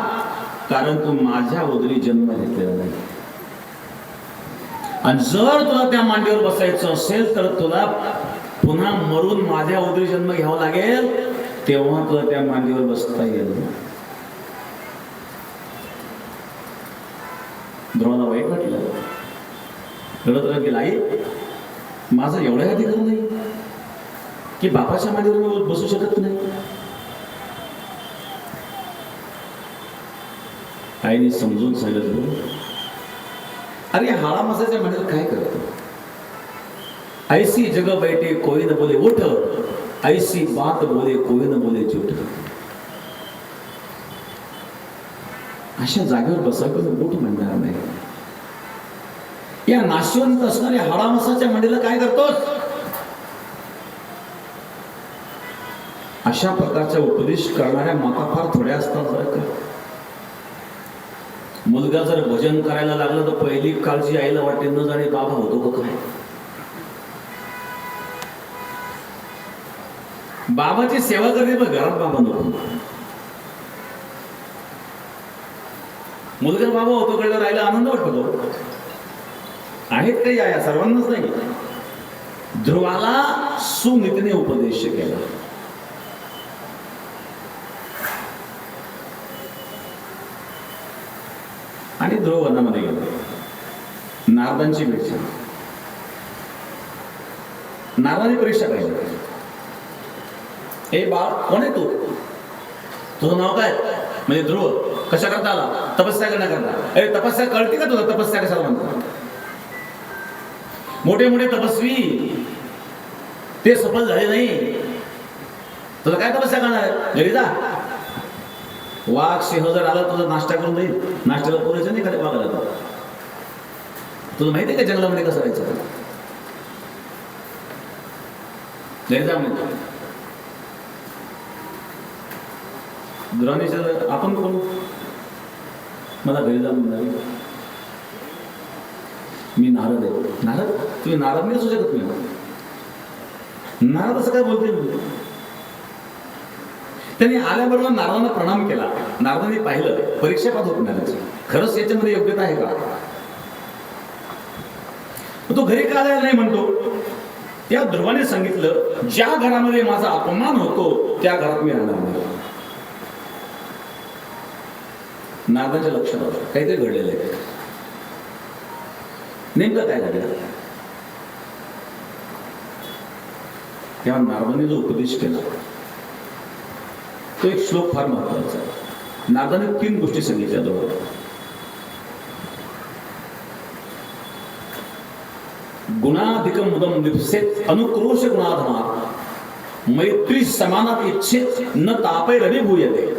कारण तू माझ्या उदरी जन्म घेतलेला नाही, आणि जर तुला त्या मांडीवर बसायचं असेल तर तुला पुन्हा मरून माझ्या उदरी जन्म घ्यावा लागेल, तेव्हा तुला त्या मांडीवर बसता येईल. ध्रुवाला वाईट वाटलं, रडत रडत गेला, आई माझा एवढा अधिकार नाही की बापाच्या मांडीवर बसू शकत नाही. आईने समजून सांगितलं, अरे हाळा मासाच्या मांडीवर काय करतो? ऐसी जगह बैठे कोई न बोले उठ, ऐसी बात बोले कोई न बोले झूठ. अशा जागेवर बसायचं उठ म्हणणार नाही. या नाशवंत असणाऱ्या हाडा मासाच्या मांडीला काय करतोस? अशा प्रकारचा उपदेश करणाऱ्या माता फार थोड्या असतात बरं का. मुलगा जर भजन करायला लागला तर पहिली काळजी आईला वाटते, न जाणे बाबा होतो का काय. बाबाची सेवा करते पण घरात बाबा नको. मुलगा बाबा होतो कळलं राहिला आनंद वाटतो. आहेत काही आया, सर्वांनाच नाही. ध्रुवाला सुनीतीने उपदेश केला. आणि ध्रुव वनामध्ये गेला. नारदांची भेट झाली. नारदांनी परीक्षा पाहिली, ए बाळ कोण आहे तू? तुझं नाव काय? म्हणजे ध्रुव. कशा करता आला? तपस्या करण्याकरता. अरे तपस्या कळते का तुला? तपस्या कशाला म्हणतात? मोठे मोठे तपस्वी ते सफल झाले नाही, तुला काय तपस्या करणार आहे? घरी जा. वाघ सिंह जर आला तुझा नाश्ता करून देईल. नाश्त्याला पोरायचं नाही का वाघाला? तुला माहिती आहे का जंगलामध्ये कसं राहायचं? घरी जा म्हणतो. दुराणीचं आपण कोण? मला घरी जा म्हणणार. मी नारद आहे. नारद? तुम्ही नारद नाही असू शकत. तुम्ही नारद असं काय बोलते? त्यांनी आल्याबरोबर नारदांना प्रणाम केला. नारदांनी पाहिलं, परीक्षा पाहत होत नारदाची, खरंच याच्यामध्ये योग्यता आहे का? तो घरी का आलेला नाही म्हणतो. त्या ध्रुवाने सांगितलं, ज्या घरामध्ये माझा अपमान होतो त्या घरात मी राहणार नाही. नारदांच्या लक्षात आलं काहीतरी घडलेलं आहे. नेमकं काय घडलं? तेव्हा नारदांनी जो उपदेश केला तो एक श्लोक फार महत्वाचा आहे. नारदाने 3 गोष्टी सांगितल्या. दोघं गुणाधिकम मुदम निपसेत अनुक्रोश गुणाधमा मैत्री समानात इच्छेत न तापे रविभूयते.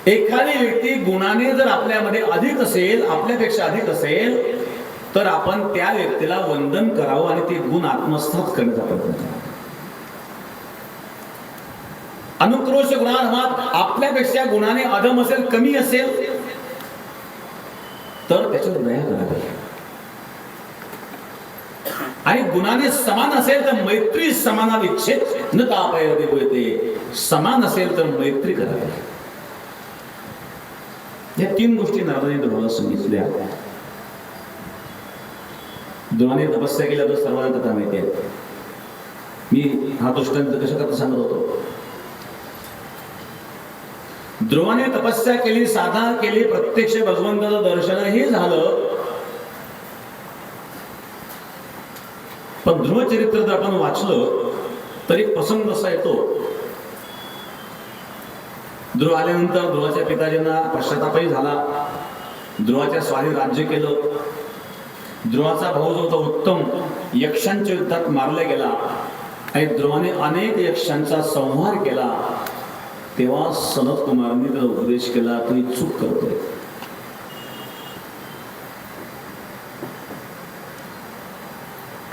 एखादी व्यक्ती गुणाने जर आपल्यामध्ये अधिक असेल, आपल्यापेक्षा अधिक असेल, तर आपण त्या व्यक्तीला वंदन करावं आणि ते गुण आत्मसात करण्याचा प्रयत्न करावा. अनुक्रोश गुणाधमात आपल्यापेक्षा गुणाने अधम असेल, कमी असेल तर त्याच्यावर दया करावी. आणि गुणाने समान असेल तर मैत्री समानाविच्छेद न तापयते होते. समान असेल तर मैत्री करावी. या 3 गोष्टी नारदाने ध्रुवाला सांगितल्या. ध्रुवाने तपस्या केल्या तर सर्वांना कथा माहिती आहे. मी हा दृष्टांत कशा करता सांगत होतो. ध्रुवाने तपस्या केली, साधना केली, प्रत्यक्ष भगवंताचं दर्शनही झालं. पण ध्रुव चरित्र जर आपण वाचलं तर एक प्रसंग असा येतो. ध्रुव आल्यानंतर ध्रुवाच्या पिताजींना पश्चातापही झाला. ध्रुवाच्या स्वाधी राज्य केलं. ध्रुवाचा भाऊ जो होता उत्तम यक्षांच्या युद्धात मारला गेला आणि ध्रुवाने अनेक यक्षांचा संहार केला. तेव्हा सनत कुमारांनी त्याला उपदेश केला, तुम्ही चूक करतोय.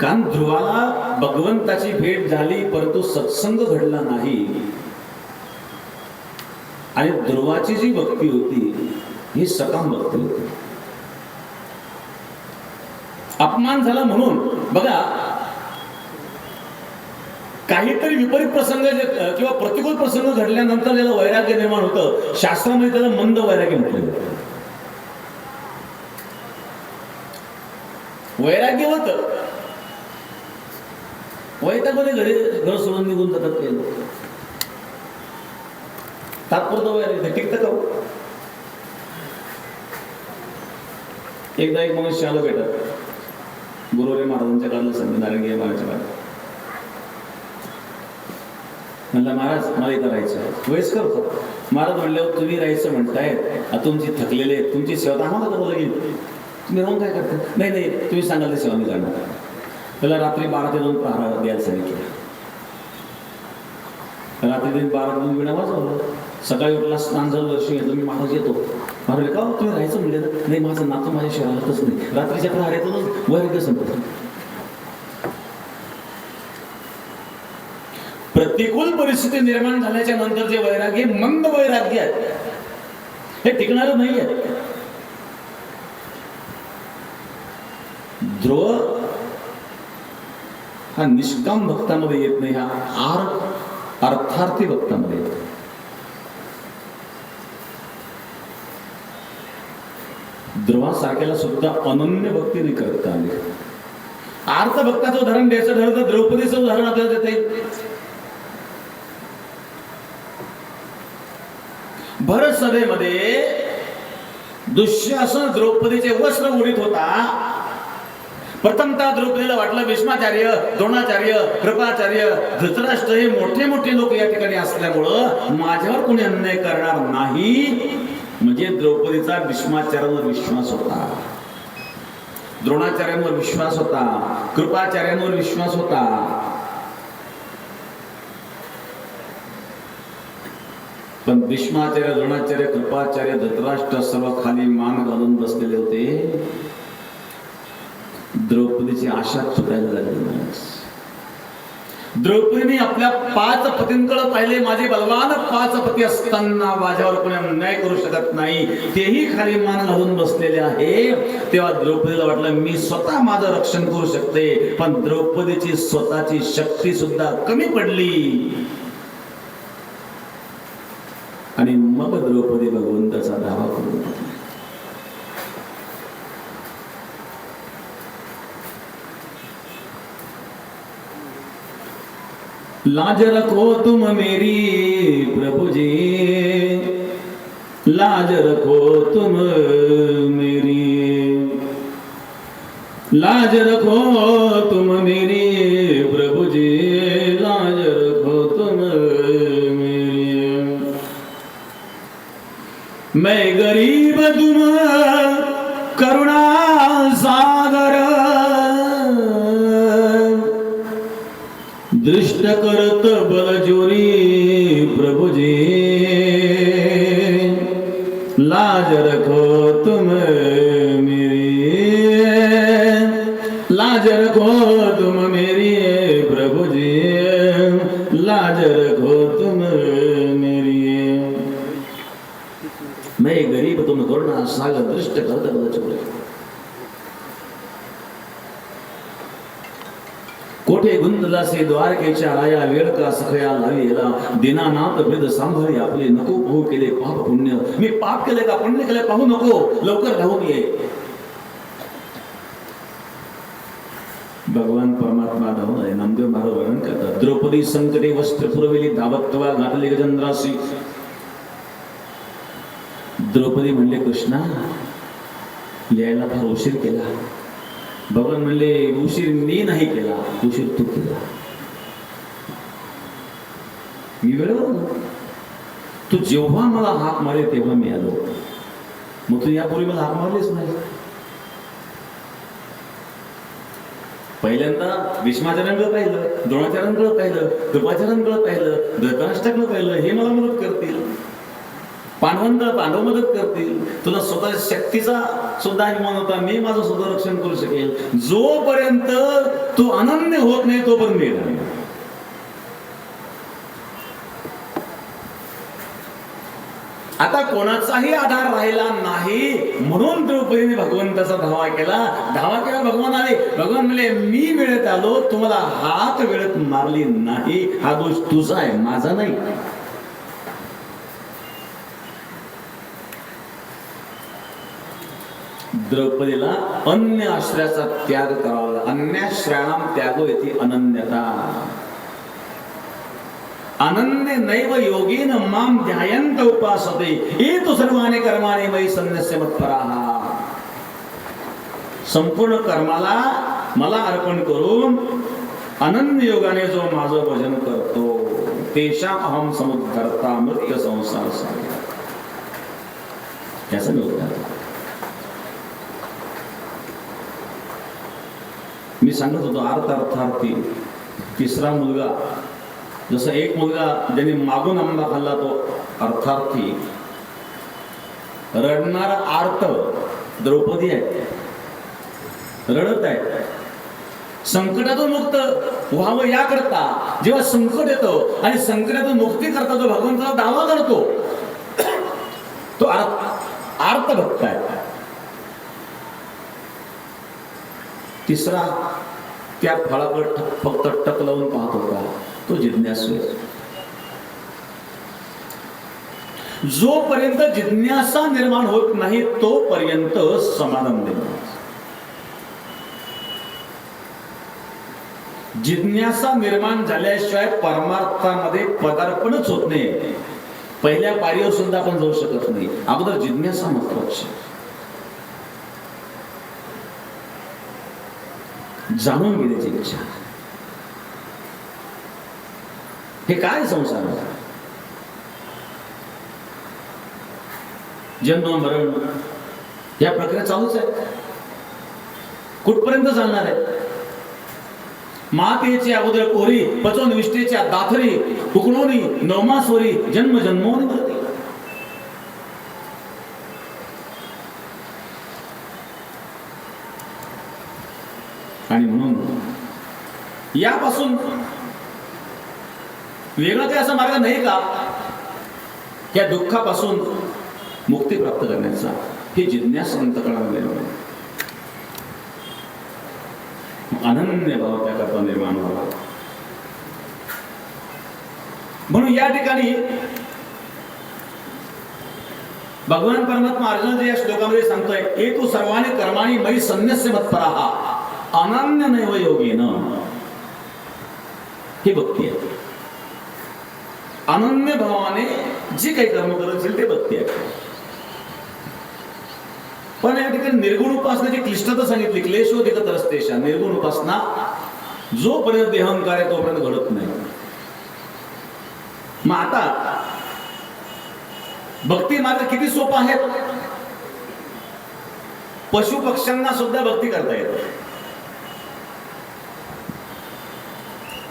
कारण ध्रुवाला भगवंताची भेट झाली परंतु सत्संग घडला नाही. आणि ध्रुवाची जी भक्ती होती ही सकाम भक्ती होती. अपमान झाला म्हणून बघा, काहीतरी विपरीत प्रसंग किंवा प्रतिकूल प्रसंग घडल्यानंतर ज्याला वैराग्य निर्माण होतं, शास्त्रामध्ये त्याला मंद वैराग्य म्हटलं जातं. वैराग्य होतं, वैतागमध्ये घर सोडून निघून जातात काही लोक. तात्पुरतं वैराग्य टिकतं का? एकदा एक मनुष्य आलं भेटत गुरुरे महाराजांच्या काळात, संत नारायण महाराजांच्या काळात. म्हणलं महाराज मला इथं राहायचं. वयस्कर होतं. महाराज म्हणल्यावर तुम्ही राहायचं म्हणताय, तुमची थकलेले आहेत, तुमची सेवा आम्हाला करावं लागेल. तुम्ही राहून काय करता? नाही नाही तुम्ही सांगाल ते सेवा मी करणार. त्याला रात्री 12 ते 2 प्रहार द्यायला सांगितलं. रात्री 12 ते 2 विणा वाजवलं. सकाळी उठला, स्नान झालं, दर्शन घेतलं. मी महाराज येतो. महाराज का तुम्ही राहायचं म्हणले ना? नाही माझं नातं माझ्या शहरातच नाही. रात्रीच्या प्रहारातूनच वैराग्य संपत. प्रतिकूल परिस्थिती निर्माण झाल्याच्या नंतर जे वैराग्य मंद वैराग्य आहे हे टिकणार नाही आहे. ध्रुव हा निष्काम भक्तामध्ये येत नाही, हा अर्थार्थी भक्तामध्ये येतो. ध्रुवासारख्याला सुद्धा अनन्य भक्ती नाही करता आली. अर्थ भक्ताचं उदाहरण द्यायचं ठरलं तर द्रौपदीचं उदाहरण आपल्याला देता येईल. भरत सभेमध्ये दुःशासन द्रौपदीचे वस्त्र उडीत होता. प्रथमतः द्रौपदीला वाटलं भीष्माचार्य, द्रोणाचार्य, कृपाचार्य, धृतराष्ट्र हे मोठे मोठे लोक या ठिकाणी असल्यामुळं माझ्यावर कोणी अन्याय करणार नाही. म्हणजे द्रौपदीचा भीष्माचार्यांवर विश्वास होता, द्रोणाचार्यांवर विश्वास होता, कृपाचार्यांवर विश्वास होता. पण भीष्माचार्य, द्रोणाचार्य, कृपाचार्य, धृतराष्ट्र सर्व खाली मान घालून बसलेले होते. द्रौपदीची आशा तुटायला लागली. द्रौपदीने आपल्या 5 पतींकडे पाहिले. माझे बलवान 5 पती असताना माझ्यावर कोणी अन्याय करू शकत नाही, तेही खाली मान घालून बसलेले आहे. तेव्हा द्रौपदीला वाटलं मी स्वतः माझं रक्षण करू शकते. पण द्रौपदीची स्वतःची शक्ती सुद्धा कमी पडली आणि मग द्रौपदी भगवंताचा दावा करून लाज रखो तुम मेरी प्रभु जी, लाज रखो तुम मेरी, लाज रखो तुम मेरी प्रभु जी, लाज रखो तुम मेरी. मैं गरीब तुम करुणा सागर, दृष्ट करत बलजोरी प्रभु जी, लाज रखो तुम मेरी. रखो तुम मेरी प्रभु जी, लाज रखो तुम मेरी। मैं गरीब तुम करुणा सागर दृष्ट करत बचले। कोठे गुंदलासे द्वारकेच्या राया, वेळ का सखया लाविला, दीनानाथ भेद सांभाळी आपले, नको पाहू केले पाप पुण्य, मी पाप केले का पुण्य केले पाहू नको, लवकर धावून ये। भगवान परमात्मा धावून आहे। नामदेव महाराज वर्णन करतात, द्रौपदी संकटे वस्त्र पुरविली, धावत्वा घातले गजेंद्रासी। द्रौपदी म्हणले कृष्णा यायला फार उशीर केला। भगवान म्हणले उशीर मी नाही केला, उशीर तू केला। मी वेळेवर, तू जेव्हा मला हाक मारे तेव्हा मी आलो, मग तू यापूर्वी मला हाक मारलीच नाही। पहिल्यांदा भीष्माचार्यांकडे पाहिलं, द्रोणाचार्यांकडे पाहिलं, कृपाचार्यांकडे पाहिलं, धृतराष्ट्राकडे पाहिलं, हे मला मदत करतील, पांडव मदत करतील। तुला स्वतः शक्तीचा सुद्धा अभिमान होता, मी माझं सुद्धा रक्षण करू शकेल। जोपर्यंत तू अनन्य होत नाही तोपर्यंत मी येणार नाही। आता कोणाचाही आधार राहिला नाही, म्हणून द्रौपदीने भगवंताचा धावा केला। भगवान आले, भगवान म्हणले मी वेळेत आलो, तुम्हाला हात वेळेत मारली नाही, हा दोष तुझा आहे, माझा नाही। द्रौपदीला अन्य आश्रयाचा त्याग करावा लागला। अन्याश्रयाणाम त्यागो इति अनन्यता। अनन्य नैव योगेन माम ध्यायन्त उपासते, एतु सर्वाणि कर्माणि मयि सन्न्यस्य मत्पराः। संपूर्ण कर्माला मला अर्पण करून अनन्य योगाने जो माझं भजन करतो, तेषां अहम समुद्धर्ता मृत्य संसार सागर। याचं मी उत्तर, मी सांगत होतो अर्थार्थी। तिसरा मुलगा, जसं एक मुलगा ज्याने मागून आंबा खाल्ला तो अर्थार्थी, रडणारा आर्त द्रौपदी आहे, रडत आहे। संकटातून मुक्त व्हावं याकरता जेव्हा संकट येतं आणि संकटातून मुक्ती करता जो भगवंताचा दावा करतो तो आर्त भक्त आहे। तिसरा त्या फळाकडे फक्त टक लावून पाहत होता, तो जिज्ञासू आहे। जोपर्यंत जिज्ञासा निर्माण होत नाही तोपर्यंत समाधान निर्माण। जिज्ञासा निर्माण झाल्याशिवाय परमार्थामध्ये पदार्पणच होत नाही। पहिल्या पायरीवर सुद्धा आपण जाऊ शकत नाही, अगोदर जिज्ञासा महत्वाची। जाणून घेण्याची इच्छा, हे काय संसार आहे? जन्म मरण या प्रक्रिया चालूच आहे, कुठपर्यंत चालणार आहे? मातेच्या अगोदर कोरी, पचन विष्ठेच्या दाथरी, उकळोनी नवमासवरी, जन्म जन्मोनी मरते। आणि म्हणून यापासून वेगळा काही असा मार्ग नाही का या दुःखापासून मुक्ती प्राप्त करण्याचा? हे जिज्ञासा अंतःकरणामध्ये अनन्य भाव त्याकरता निर्माण व्हावा। म्हणून या ठिकाणी भगवान परमात्मा अर्जुनाच्या या श्लोकामध्ये सांगतोय, एतु सर्वाणि कर्माणि मयि सन्न्यस्य मत्पराः अनन्य नैव योगेन। ही भक्ती आहे, अनन्य भावाने जे काही कर्म करत असेल ते भक्ती आहे। पण या ठिकाणी निर्गुण उपासनेची क्लिष्टता सांगितली, क्लेशोधिक तरस्तेशा। निर्गुण उपासना जोपर्यंत देहंकार आहे तोपर्यंत घडत नाही। मग आता भक्ती मार्ग किती सोपा आहे? पशु पक्ष्यांना सुद्धा भक्ती करता येते।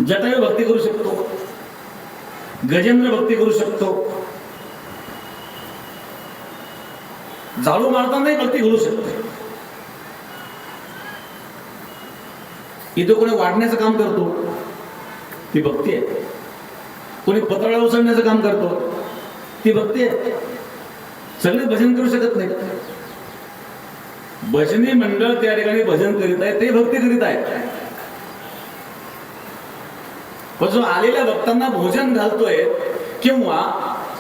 जटायू भक्ती करू शकतो, गजेंद्र भक्ती करू शकतो, झाडू मारतानाही भक्ती करू शकतो। इथं कोणी वाढण्याचं काम करतो, ती भक्ती आहे. कोणी पत्राळा उचलण्याचं काम करतो, ती भक्ती आहे. सगळे भजन करू शकत नाही. भजनी मंडळ त्या ठिकाणी भजन करीत आहे, ते भक्ती करीत आहे. पण जो आलेल्या भक्तांना भोजन घालतोय किंवा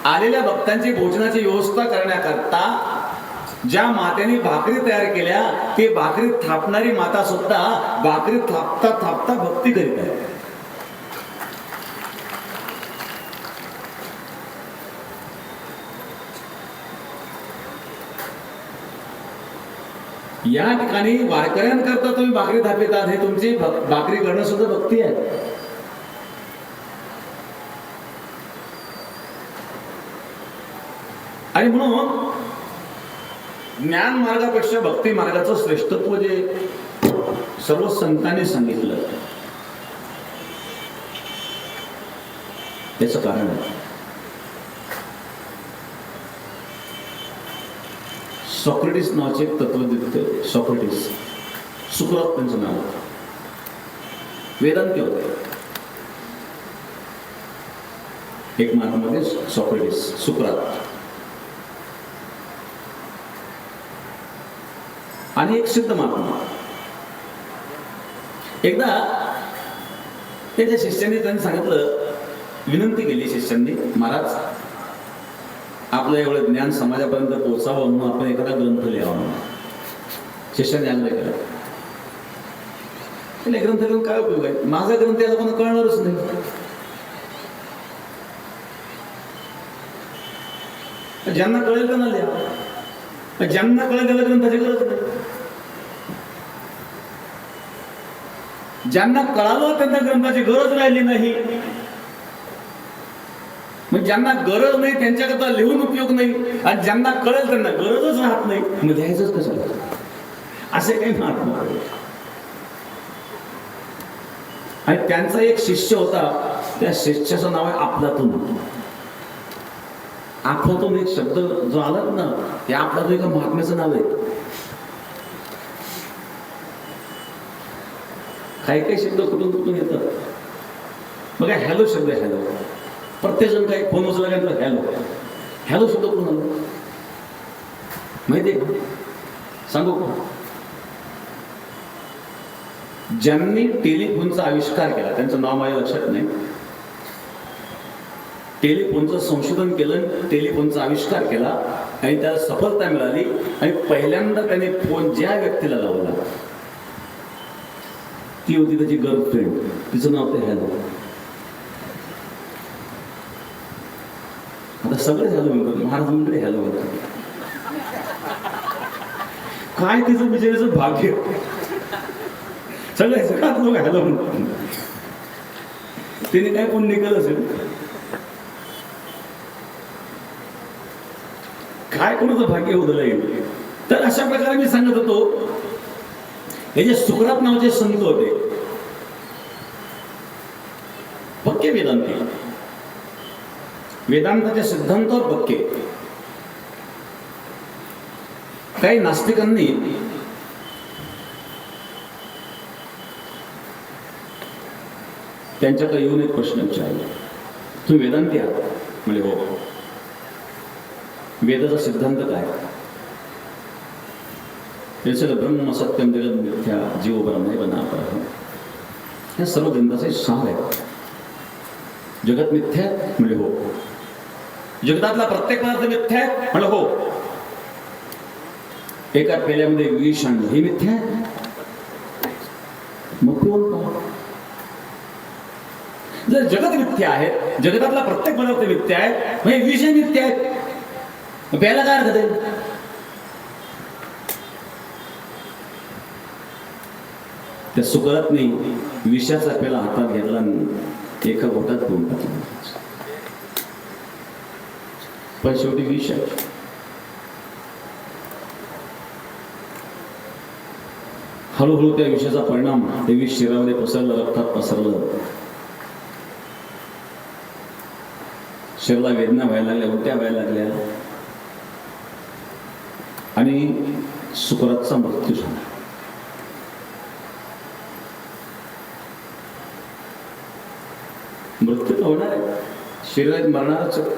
आलेल्या भक्तांची भोजनाची व्यवस्था करण्याकरता ज्या मातेने भाकरी तयार केल्या, ते भाकरी थापणारी माता सुद्धा भाकरी थापता थापता भक्ती करीत आहे. या ठिकाणी वारकऱ्यांकरता तुम्ही भाकरी थापितात, हे तुमची भाकरी करणं सुद्धा भक्ती आहे. आणि म्हणून ज्ञान मार्गापेक्षा भक्ती मार्गाचं श्रेष्ठत्व जे सर्व संतांनी सांगितलं, त्याचं कारण आहे सॉक्रेटिस नावाचे एक तत्वज्ञ, सॉक्रेटिस, सुकरात त्यांचं नाव, वेदांती होते. एक मानवामध्ये सॉक्रेटिस, सुकरात, आणि एक सिद्ध महात्मा. एकदा त्याच्या शिष्यांनी त्यांनी सांगितलं, विनंती केली शिष्यांनी, महाराज आपलं एवढं ज्ञान समाजापर्यंत पोहोचावं म्हणून आपण एखादा ग्रंथ लिहावा म्हणून. शिष्यांनी आग्रह केला. ग्रंथ लिहून काय उपयोग आहे, माझा ग्रंथ याला कोणा कळणारच नाही. ज्यांना कळेल त्यांना लिहा, ज्यांना कळेल त्याला ग्रंथाची गरज नाही. ज्यांना कळालं त्यांना ग्रंथाची गरज राहिली नाही. म्हणजे ज्यांना गरज नाही त्यांच्याकरता लिहून उपयोग नाही, आणि ज्यांना कळेल त्यांना गरजच राहत नाही, मग लिहायचंच कसं, असे काही महात्मा. आणि त्यांचा एक शिष्य होता, त्या शिष्याचं नाव आहे अफलातून. अफलातून एक शब्द जो आला ना, ते अफलातून एका महात्म्याचं नाव आहे. काही काही शब्द कुठून कुठून येतात. बघा, हॅलो शब्द आहे, हॅलो. प्रत्येक जण काही फोन उचलल्यानंतर हॅलो, हॅलो शब्द कुठून आला माहिती आहे? सांगू का? ज्यांनी टेलिफोनचा आविष्कार केला, त्यांचं नाव माझ्या लक्षात नाही, टेलिफोनचं संशोधन केलं, टेलिफोनचा आविष्कार केला आणि त्याला सफलता मिळाली, आणि पहिल्यांदा त्याने फोन ज्या व्यक्तीला लावला ती होती त्याची गर्लफ्रेंड. तिचं नाव ते हॅलो. आता सगळे हॅलो म्हणतात, महाराज मंडळी हॅलो म्हणतात. काय तिचं बिचारीचं भाग्य, सगळे सगळ्यात लोक हॅलो म्हणतात. तिने काय पुण्य केलं असेल, काय कोणाचं भाग्य उदलं येईल. तर अशा प्रकारे मी सांगत होतो, हे जे सुकरात नावाचे संत होते, पक्के वेदांती, वेदांताच्या सिद्धांतावर पक्के. काही नास्तिकांनी त्यांच्याकडे येऊन एक प्रश्न विचारला, तुम्ही वेदांती आहात? म्हणजे हो. वेदाचा सिद्धांत काय? त्याचं ब्रह्म सत्यम जगत मिथ्या जीव ब्रह्म बनापर, हे सर्व ग्रंथाचे सार आहे. जगत मिथ्या म्हणजे हो. जगतातला प्रत्येक पदार्थ मिथ्या म्हणजे हो. एका पेल्यामध्ये विष आणलं, हे मिथ्या आहे, मग पिऊन पहा. जर जगत मिथ्या आहे, जगतातला प्रत्येक पदार्थ मिथ्या आहे, म्हणजे विषय मिथ्या आहे, प्यायला काय अर्थ आहे? त्या सुकरातने विषाचा पेला हातात घेतला, एका बोटात पिऊन टाकला. पण शेवटी विष आहे. हळूहळू त्या विषाचा परिणाम ते विष शरीरामध्ये पसरलं, रक्तात पसरलं, शरीराला वेदना व्हायला लागल्या, उलट्या व्हायला लागल्या, आणि सुकरातचा मृत्यू झाला. मृत्यू तर होणार आहे, शरीरात मरणारच आहे.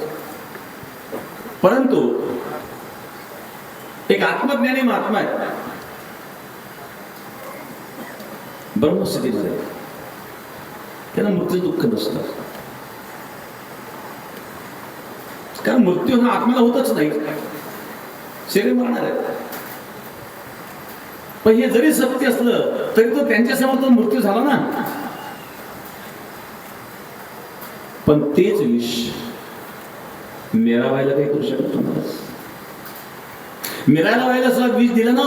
परंतु एक आत्मज्ञानी महात्मा आहे, ब्रह्मस्थितीमध्ये, त्यांना मृत्यू दुःख नसतं. कारण मृत्यू हा आत्म्याला होतच नाही, शरीर मरणार आहे. पण हे जरी सत्य असलं तरी तो त्यांच्यासमोर तो मृत्यू झाला ना. पण तेच विष मीराबाईला काही करू शकत नव्हतं. मीराबाईला सुद्धा विष दिलं ना.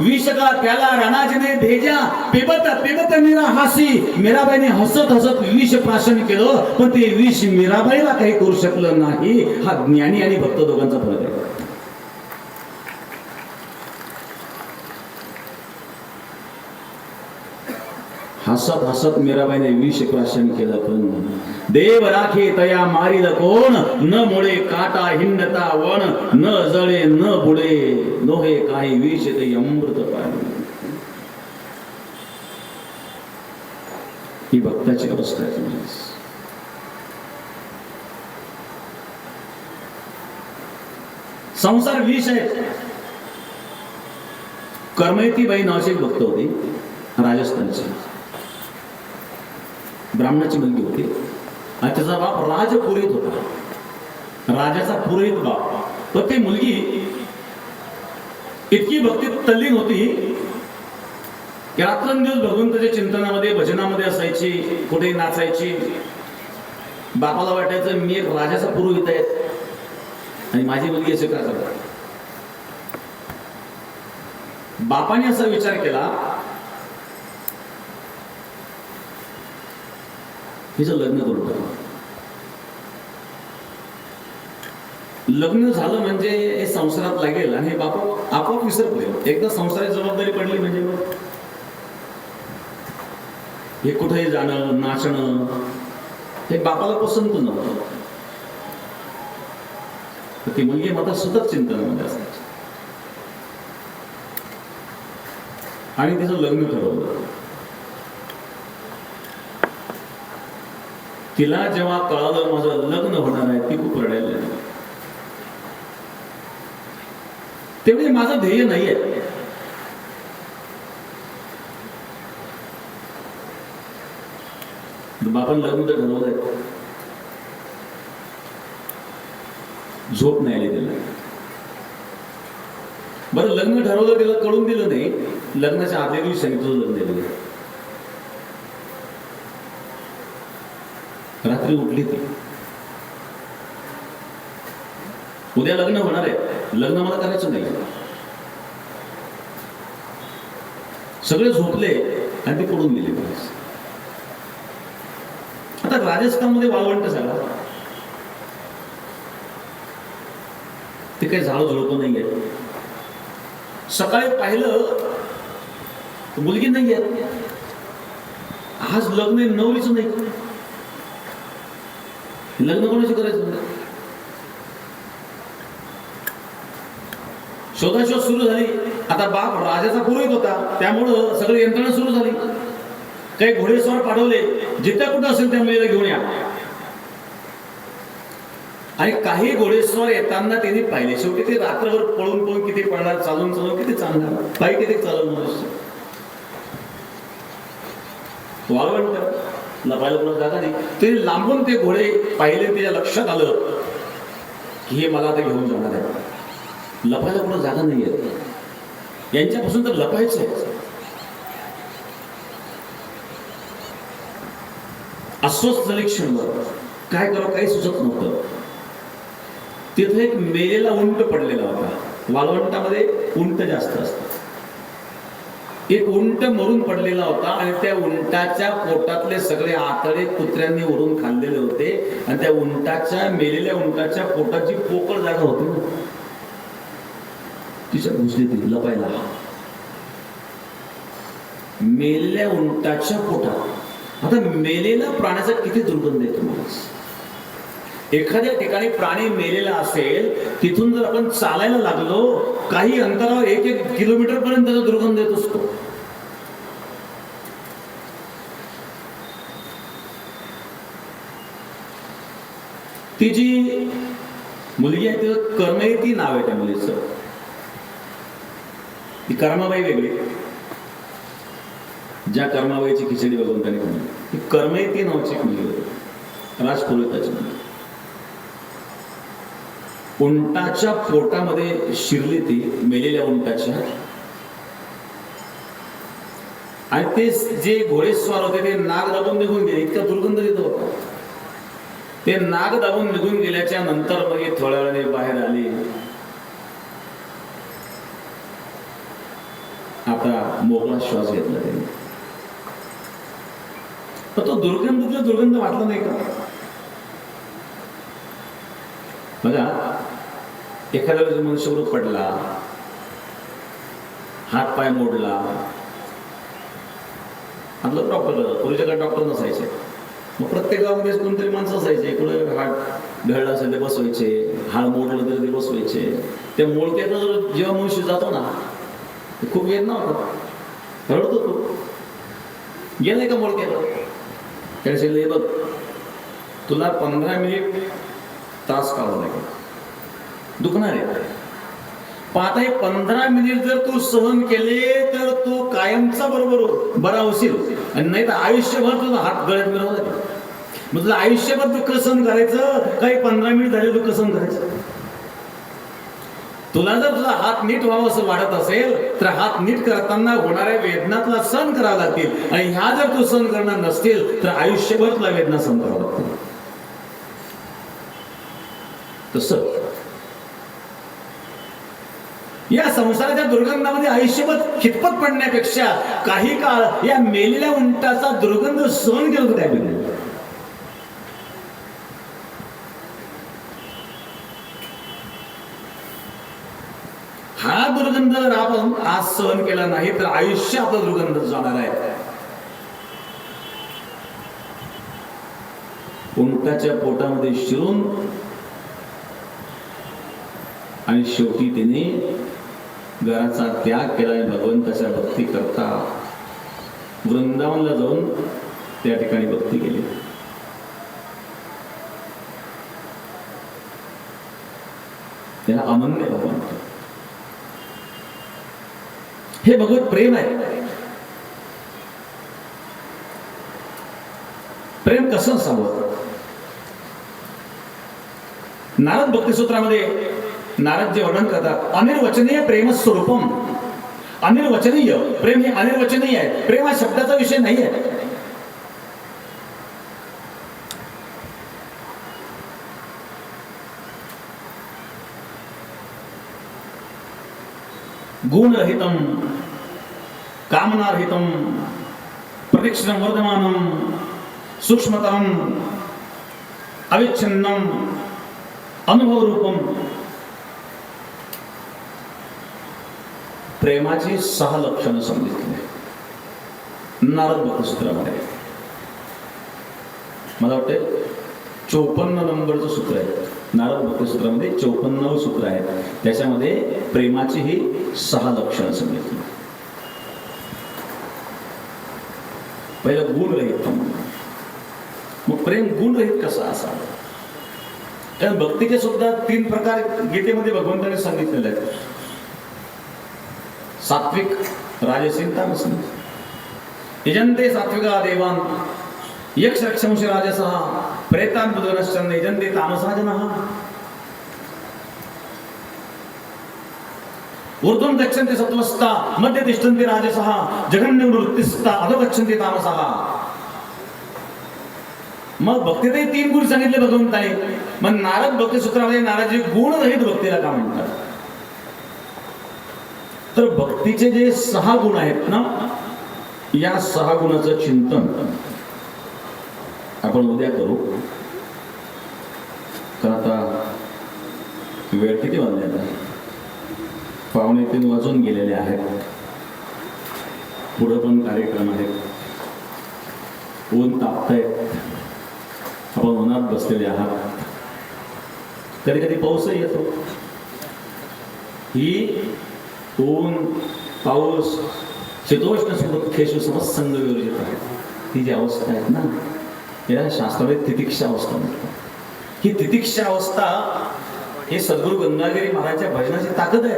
विष का प्याला राणाजीने भेजा, पेबत पेबत मीरा हासी. मीराबाईने हसत हसत विष प्राशन केलं, पण ते विष मीराबाईला काही करू शकलं नाही. हा ज्ञानी आणि भक्त दोघांचा फरक आहे. हसत हसत मीराबाईने विष प्राशन केलं, पण देव राखे तया मारिल कोण. न मुळे काटा हिंडता वन, न जळे न बुडे नोहे काही विष ते अमृत पाणी. ही भक्ताची अवस्था आहे. संसार विष आहे. कर्मयती बाई नावाची एक भक्त होती, राजस्थानची, ब्राह्मणाची मुलगी होती, आणि त्याचा बाप राजपुरोहित होता, राजाचा पुरोहित बाप. तर ती मुलगी इतकी भक्तीत तल्लीन होती की रात्रंदिवस भगवंताच्या चिंतनामध्ये, भजनामध्ये असायची, कुठेही नाचायची. बापाला वाटायचं मी एक राजाचा पुरोहित आहे आणि माझी मुलगी असे का करतात. बापाने असा विचार केला, हिचं लग्न करून टाकलं. लग्न झालं म्हणजे हे संसारात लागेल आणि हे बापा आपोआप विसर पडेल. एकदा संसाराची जबाबदारी पडली म्हणजे हे कुठेही जाणं, नाचणं हे बापाला पसंत नव्हतं. ती मुलगी मात्र सतत चिंतनामध्ये असायची आणि तिचं लग्न ठरवलं. तिला जेव्हा कळालं माझं लग्न होणार आहे, ती खूप रडायला लागली. तेवढे माझं ध्येय नाहीये. बापान लग्न तर ठरवलंय, झोप नाही आली तिला. बरं लग्न ठरवलं, तिला कळून दिलं नाही. लग्नाच्या आदल्या दिवशी सांगितलं लग्न दिलं. रात्री उठली ती, उद्या लग्न होणार आहे, लग्न मला करायचं नाही. सगळे झोपले आणि ती पडून गेली. आता राजस्थानमध्ये वाळवंट झाला, ते काही झाड झुडपं नाही आहे. सकाळी पाहिलं मुलगी नाही आहे. आज लग्न नवरीच नाही. लग्न कोणाशी करायचं. शोधाशोध सुरू झाली. आता बाप राजाचा पुरोहित होता, त्यामुळं सगळी यंत्रणा सुरू झाली. काही घोडेस्वार पाठवले, जिथे कुठं असेल त्या मुलीला घेऊन या. आणि काही घोडेस्वार येताना त्यांनी पाहिले. शेवटी ते रात्रभर पळून पळून किती पळणार, चालून चालून किती चालणार, पायी किती चालवणार. वाळवंट लपायला कोणाला जागा नाही. ते लांबून ते घोडे पाहिले, त्याच्या लक्षात आलं की हे मला आता घेऊन जाणार आहे. लपायला कोणाला जागा नाहीये, यांच्यापासून तर लपायचं. अस्वस्थ झाले क्षणभर, काय करावं काही सुचत नव्हतं. तिथे एक मेलेला उंट पडलेला होता. वाळवंटामध्ये उंट जास्त असतात. एक उंट मरून पडलेला होता आणि त्या उंटाच्या पोटातले सगळे आतडे कुत्र्यांनी उडून खाल्लेले होते. आणि त्या उंटाच्या, मेलेल्या उंटाच्या पोटाची पोकळ जागा होती ना, तिच्या घुसली ती लपायला. मेलेल्या उंटाच्या पोटात. आता मेलेल्या प्राण्याचा किती दुर्गंध आहे तुम्हाला. एखाद्या ठिकाणी प्राणी मेलेला असेल, तिथून जर आपण चालायला लागलो, काही अंतरावर 1-1 किलोमीटर पर्यंत त्याचा दुर्गंध येत असतो. ती जी मुलगी आहे ती कर्मयती नाव आहे त्या मुलीचं. ती कर्माबाई वेगळी, ज्या कर्माबाईची खिचडी भगवंतांनी बनवली ती कर्मयती नावाची एक मुलगी होती, राजपुरोहिताची मुलगी. उंटाच्या पोटामध्ये शिरली ती, मेलेल्या उंटाच्या. आणि ते जे घोडेस्वार होते ते नाग दाबून निघून गेले, इतका दुर्गंध येत होता. ते नाग दाबून निघून गेल्याच्या नंतर मग थोड्या वेळाने बाहेर आली. आता मोकळा श्वास घेतला त्यांनी. पण तो दुर्गंध वाटला नाही का? बघा, एखाद्या वेळेस मनुष्यवृत्त पडला, हात पाय मोडला, आपलं डॉक्टर, पूर्वीच्या डॉक्टर नसायचे, मग प्रत्येक गावामध्ये कोणतरी माणसं असायचे. कुठे हात ढळला असेल ते बसवायचे, हाड मोडलं तरी ते बसवायचे. त्या मोडक्यात जेव्हा मनुष्य जातो ना, खूप वेदना होता, रडत होतो. गेलाय का मोडक्याला? त्याने बघ, तुला 15 मिनिट त्रास काढावा लागेल, दुखणार आहे. आता हे 15 मिनिट जर तू सहन केले तर तू कायमचा बरोबर बरा होशील. आणि नाही तर आयुष्यभर तुझा हात गळ्यात मिळवला जाईल. मग तुला आयुष्यभर दुःख सहन करायचं, काही 15 मिनिट झाले दुःख सहन करायचं. तुला जर तुझा हात नीट व्हावं असं वाटत असेल तर हात नीट करताना होणाऱ्या वेदना तुला सहन कराव्या लागतील. आणि ह्या जर तू सहन करणार नसतील तर आयुष्यभर तुला वेदना सहन कराव्या लागतील. तसं या संसाराच्या दुर्गंधामध्ये आयुष्यभर खितपत पडण्यापेक्षा काही काळ या मेलेल्या उंटाचा दुर्गंध सहन केला होता. त्यावेळी हा दुर्गंध जर आपण आज सहन केला नाही तर आयुष्य आपला दुर्गंध जाणार आहे. उंटाच्या पोटामध्ये शिरून आणि शेवटी तिने घराचा त्याग केला आणि भगवंताच्या भक्ती करता वृंदावनला जाऊन त्या ठिकाणी भक्ती केली. त्याला अनन्य भगवंत, हे भगवत प्रेम आहे. प्रेम कसं असावं? नारद भक्तिसूत्रामध्ये नारद जे वर्णन करतात, अनिर्वचनीय प्रेम स्वरूपम. अनिर्वचनीय प्रेम हे अनिर्वचनीय आहे. प्रेम हा शब्दाचा विषय नाही आहे. गुणरहितम, कामनारहितम, प्रतीक्षणं वर्धमानम, सूक्ष्मतरम, अविच्छिन्नम, अनुभव रूपम. प्रेमाची 6 लक्षणं सांगितली नारद भक्तिसूत्रामध्ये. मला वाटतं 54 नंबरचं सूत्र आहे नारद भक्तिसूत्रामध्ये. 54वे सूत्र आहे, त्याच्यामध्ये प्रेमाची ही 6 लक्षणं सांगितली. पहिलं गुणरहित. मग प्रेम गुणरहित कसं असावं? कारण भक्तीचे सुद्धा 3 प्रकार गीतेमध्ये भगवंताने सांगितलेले आहेत. सात्विक, राजसिक, तामसिक. यजन्ते सात्विका देवान यक्ष रक्षंश राजसः प्रेतान बुद्धिनश्चन यजन्ते तामसा जनः. ऊर्ध्वं गच्छन्ति सत्त्वस्ता मध्ये तिष्ठन्ति राजसः जघन्यं वृत्तिस्ता अधो गच्छन्ति तामसः. मग भक्तीतही 3 गुण सांगितले भगवंताने. मग नारद भक्तिसूत्रामध्ये नारदजी गुणरहित भक्तीला का म्हणतात? तर भक्तीचे जे 6 गुण आहेत ना, या 6 गुणाचं चिंतन आपण उद्या करू. कारण आता वेळ किती वाजले? आता 2:45 वाजून गेलेले आहेत. पुढे पण कार्यक्रम आहेत. ऊन तापतायत, आपण उन्हात बसलेले आहात. कधी कधी पाऊसही येतो. ही ऊन, पाऊस, शीतोष्ण सुखेषु समसंग विवर्जित आहे. ही जी अवस्था आहेत ना, या शास्त्रामध्ये तितिक्षा अवस्था म्हणतात. ही तितिक्षा अवस्था हे सद्गुरु गंगागिरी महाराजांच्या भजनाची ताकद आहे.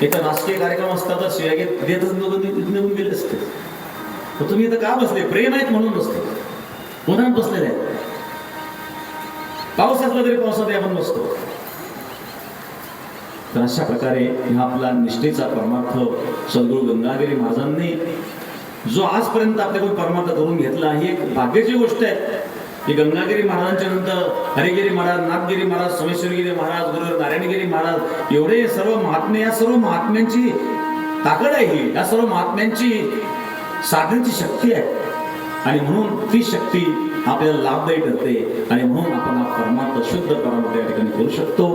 इथं राजकीय कार्यक्रम असतात तर शिवाय देतच निघून गेले असते. तुम्ही इथं का बसले? प्रेम आहेत म्हणून बसतो. उन्हात बसलेले आहेत. पाऊस असला तरी पावसात आपण बसतो. तर अशा प्रकारे हा आपला निष्ठेचा परमार्थ सद्गुरु गंगागिरी महाराजांनी जो आजपर्यंत आपल्याकडून परमार्थ करून घेतला ही एक भाग्याची गोष्ट आहे की गंगागिरी महाराजांच्या नंतर हरिगिरी महाराज, नाथगिरी महाराज, सोमेश्वरगिरी महाराज, गुरु नारायणगिरी महाराज एवढे सर्व महात्मे, या सर्व महात्म्यांची ताकद आहे ही, या सर्व महात्म्यांची साधनेची शक्ती आहे. आणि म्हणून ती शक्ती आपल्याला लाभदायी ठरते आणि म्हणून आपण हा परमार्थ, शुद्ध परमार्थ या ठिकाणी करू शकतो.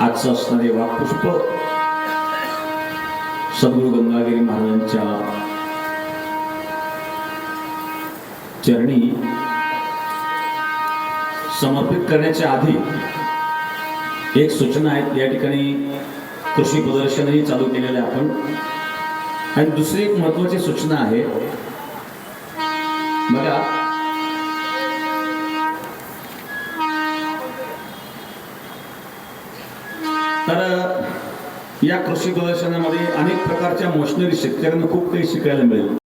आजचं असणारे वाक्पुष्प सद्गुरु गंगागिरी महाराजांच्या चरणी समर्पित करण्याच्या आधी एक सूचना आहे. या ठिकाणी कृषी प्रदर्शनही चालू केलेलं आहे आपण. आणि दुसरी एक महत्वाची सूचना आहे बघा. तर या कृषी प्रदर्शनामध्ये अनेक प्रकारच्या मशिनरी शेतकऱ्यांना खूप काही शिकायला मिळेल.